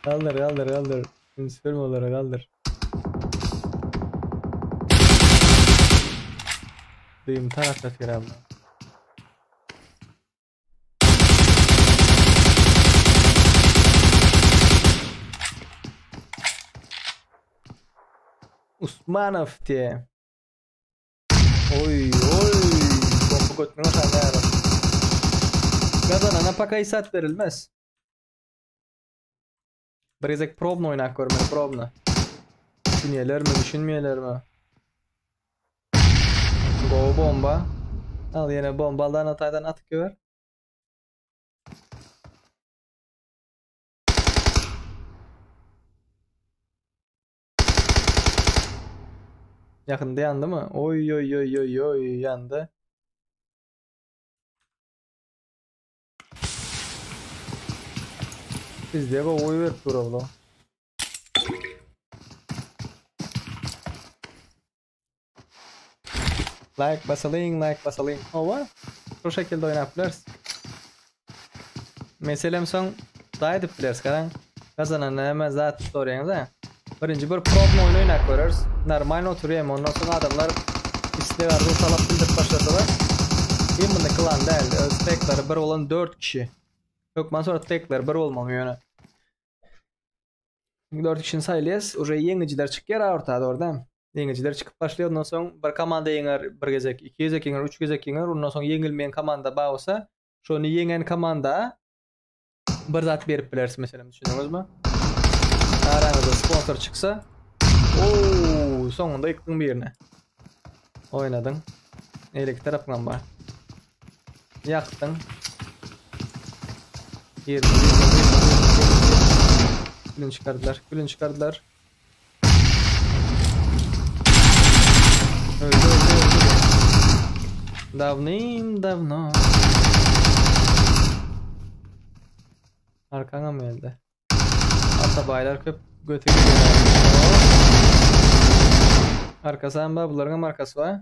Kaldır. Sürme olarak kaldır. Dıyım tarafta firavla. Usmanov diye. Oy. Kompu götürme sanırım. Kazanana pakayı sat verilmez. Birazcık probno oynak görmeli, probno. Düşünüyorlar mı? Bu bomba. Al yine bombalardan ataydan atık gör. Yakında yandı mı? Oy oy oy oy oy yandı. Biz de oy verip duralım. Like basalayın. Ova. Şu şekilde oynayabiliriz. Meselem son daha edip biliriz karan. Kazanan hemen zaten soruyorsunuz ha. Birinci bir prop oyunu oynayıp görürüz. Normal oturuyor ondan sonra adamlar isteği ruh alıp bildirip başladılar. Şimdi klan değil. Tekleri bir olan 4 kişi. Yok ben sonra tekler bir olmam yani. 4 kişinin sayılıyız. Уже yengiciler çıkıyor ortada orada. Yengiciler çıkıp başlıyor. Ondan sonra bir komanda yenger bir gezek, 2 gezek yenger, 3 gezek yenger. Ondan sonra yengilmeyen komanda bağırsa şunu yengen komanda bir zat berip bileriz mesela, düşündünüz mü? Aranızda sponsor çıksa sonunda yıktın bir yerine. Oynadın. Elektrik tarafından var. Yaktın. Gülün çıkardılar. Öldü. Davno. Arkana mı geldi? Hatta baylar köp götürüyor. Arkası amba bunların markası var.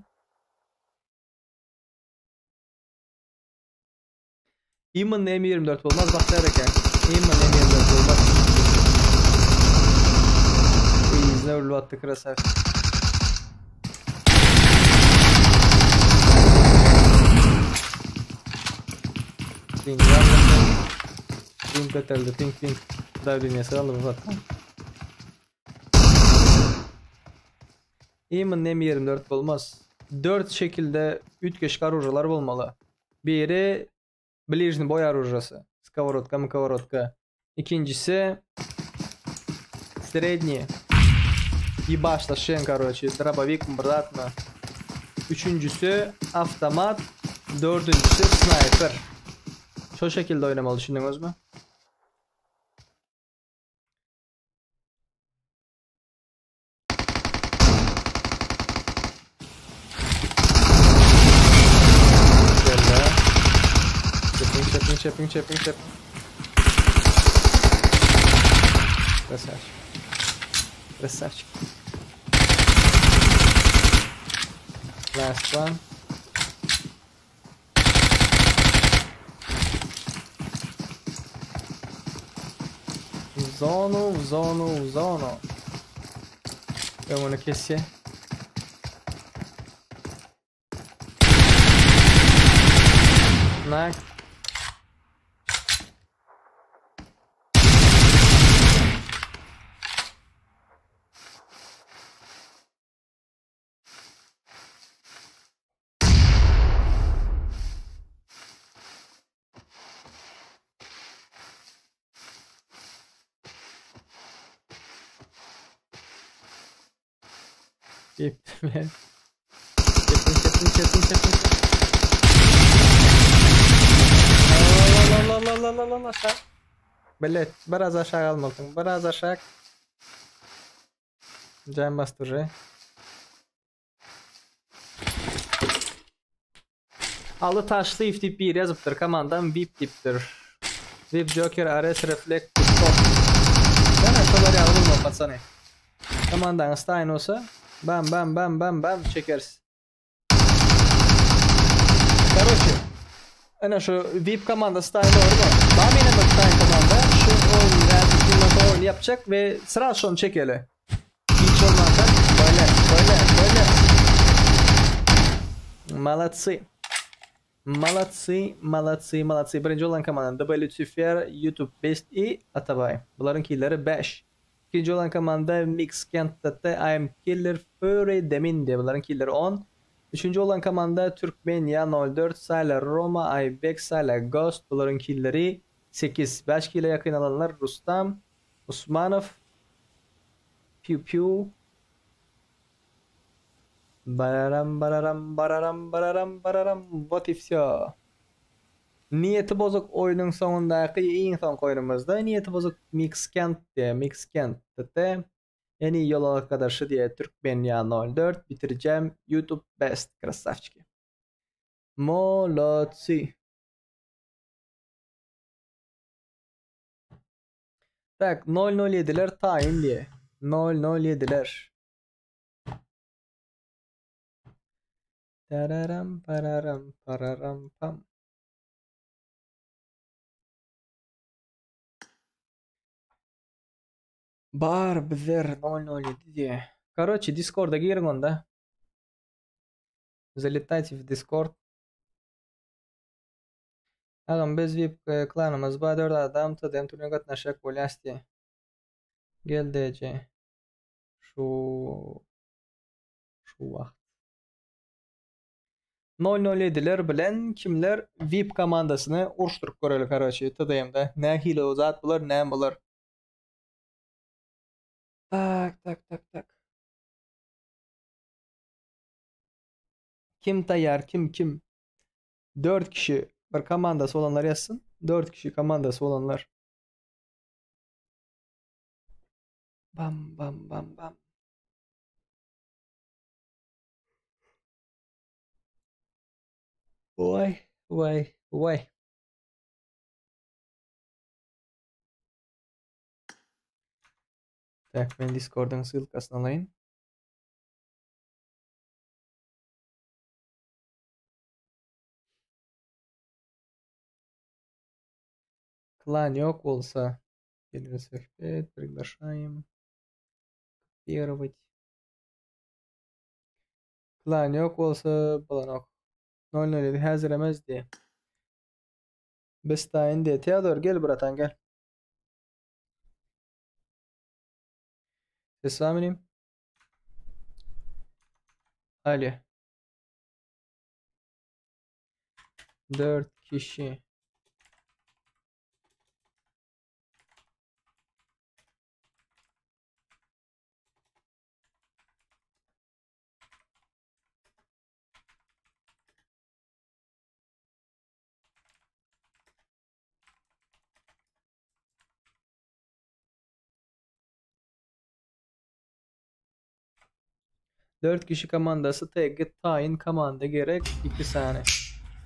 İman M24 olmaz bak derken. İman M24 olmaz. İzle ölü attı krasar. Pink öteldi, pink. Davlinyası alalım zaten. İman M24 olmaz. 4 şekilde 3 keşkar ucular olmalı. Biri ближний boy оружиясы. Сковородка. İkincisi средний. Ебаш ташен, короче, дробовик обратно. Üçüncüsü avtomat. Dördüncüsü sniper. Şu şekilde oynamalı, düşündünüz mü? Чепинг. Красавчик. Last one. В зону. Eu vou aquecer. Nak. Çepin. Allah aşağı. Bellet, biraz aşağı almalısın. Biraz aşağı. Can bastırı. Alı taşlı FTP yazıptır. Komandam VIP tiptir. VIP Joker Ares Reflect Top. Ben aşağıları aldım o patsani. Komandan Stein olsa bam çekeriz. Короче, ana şu VIP komanda Stein doğru mu? Bam yine bak Stein komanda. Şu oyun yapacak ve sıra son çekeli. Hiç olmadan böyle. Молодцы. Birinci olan komanda Lucifer, YouTube Best i Atabay. Bunların killeri 5. İkinci olan komanda Mix Kent'te I am Killer Fury Deminde. Bunların killeri 10. Üçüncü olan komanda Türkmenya 04 Sale Roma Aybex Sale Ghost. Bunların killeri 8. 5 kile yakın alanlar Rustam Usmanov Piu Bararam bararam bararam bararam bararam. What if so? Niyeti bozuk oyunun sonundaki en son oyunumuzda niyeti bozuk Mixkent diye Mixkent'te en iyi yol arkadaşı diye Türkmenya 04 bitireceğim. YouTube Best красавчики. Молодцы. Так 007'ler tayin diye. 007'ler. Tararam pararam pararam pam. Бар bizler 007 diye. Короче, Discord'a girin onda. Залетайте в Discord. Agam biz VIP klanımız var 4 adam tadım turnuva katnaşak bolyasti. Gel DC. Şu vakt. 007'ler bilen kimler VIP komandasını uruşturup göreli короче tadayımda. Ne hile o zat bular ne bular. Tak. Kim tayar kim? 4 kişi bir komandası olanlar yazsın. 4 kişi komandası olanlar. Bam. Vay. Так, ben Discord'un ссылкasını alayım. Клан yok olsa gelin sohbet, приглашаем. Копировать. Клан yok olsa bulanok. 007 hazır emez diye. Bestayn diye. Theodor gel bratan gel. Sesamünüm. Ali. 4 kişi. Dört kişi komandası tek tayin komanda gerek 2 saniye.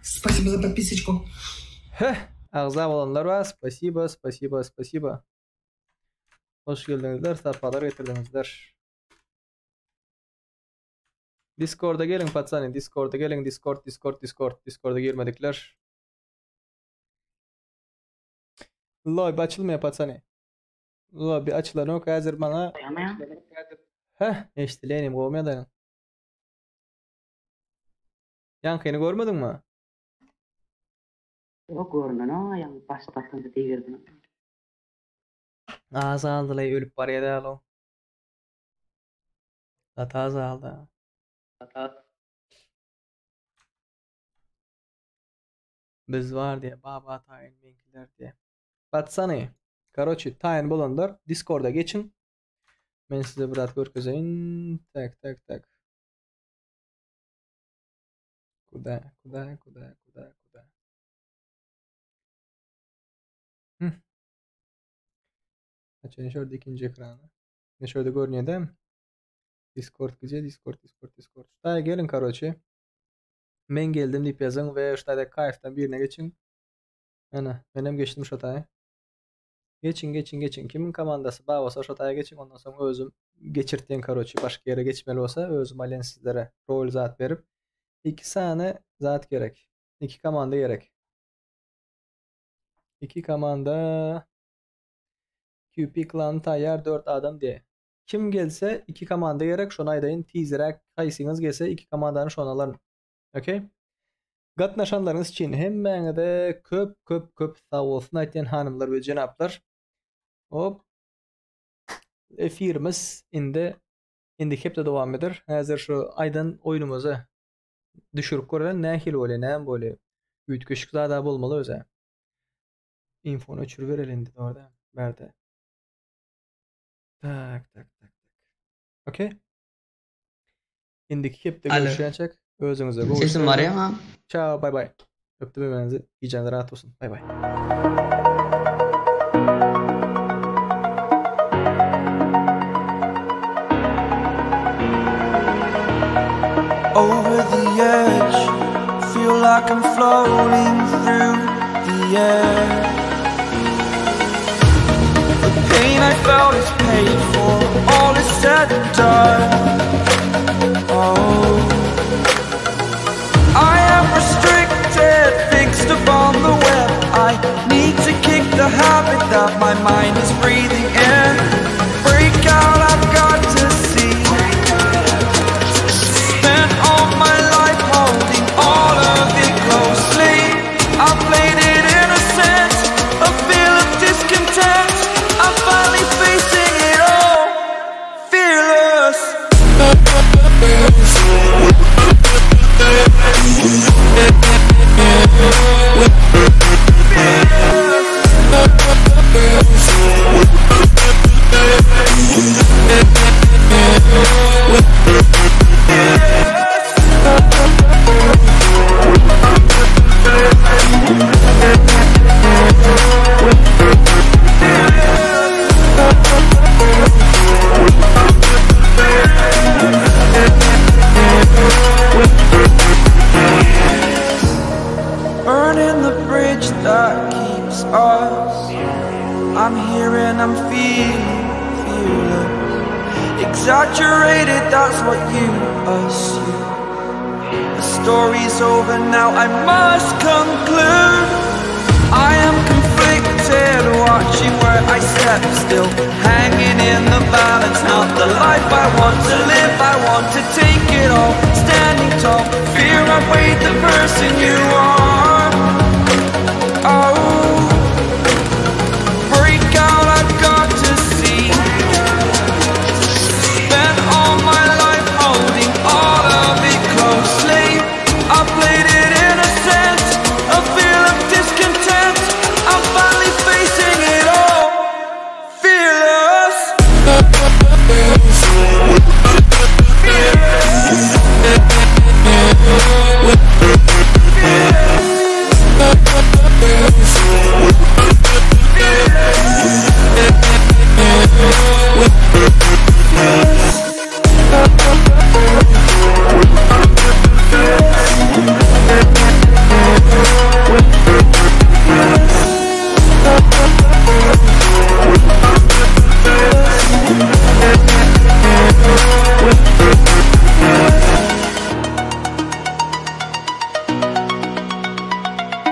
Спасибо за подписочку.
Ağza olanlar var. Spasiba. Hoş geldinizler. Safalar getirdinizler. Discord'a gelin patsani. Discord'a gelin. Discord'a girmedikler. Lobby açılmıyor patsani. Lobby açılan yok. Hazır bana. İşte kovmaya dayanın. Yankı'yı görmedin mi?
Yok görünen o yang pas tatında devirdim.
Ağzı aldılar ölüp var ya da o. Ağzı aldı. Biz var diye baba tayin benkiler diye. Batsana. Короче tayin bulanlar Discord'a geçin. Ben size biraz görkezeyim. Tak. Kuda. Açın şurada ikinci ekranı. Ne şurada görünüyor değil mi? Discord gece Discord. Şuraya gelin короче. Ben geldim deyip yazın ve şurada kayıftan birine geçin. Ana benim geçtim şuraya. Geçin. Kimin komandası bağ olsa şuraya geçin. Ondan sonra özüm geçirttiğin короче başka yere geçmeli olsa özüm alen sizlere rol zat verip 2 tane zat gerek. 2 komanda gerek. 2 komanda QP klan tayar 4 adam diye. Kim gelse 2 komanda gerek. Şuna aydayın teaser'e kaysınız gelse 2 komandanı şonaların. Okey. Gatnaşanlarınız için hemen de köp sağ olsun ayten hanımlar ve cenaplar. Hop. Efirimiz indi hep de devam eder. Hazır şu aydan oyunumuzu düşürüp koyalım. Ne hil öyle ne böyle. Ütköşük daha olmalı öze. Infonu uçur verelim dedi orada. Verdi. Tak. Okey. İndiki hepte görüşençek. Özünüze bu.
Sesim var ya.
Ciao, bye bye. Öptüm hepinizi. Geceniz rahat olsun. Bye bye.
Over the edge, feel like I'm floating through the air. The pain I felt is paid for, all is said and done. Oh, I am restricted, fixed upon the web. I need to kick the habit that my mind is breathing in. Break out, I've got to see. Spent all my life holding all of it closely. I played it innocent, a feel of discontent. I'm finally facing it all, fearless. Burning the bridge that keeps us. I'm here and I'm feeling fearless. Exaggerated, that's what you assume. The story's over now, I must conclude. I am conflicted, watching where I step still, hanging in the balance. Not the life I want to live, I want to take it all. Standing tall, fear I've weighed the person you are. Oh, break out, I've got to see. Spent all my life holding all of it closely. I played it innocent, a feel of discontent. I'm finally facing it all, fearless. Fearless.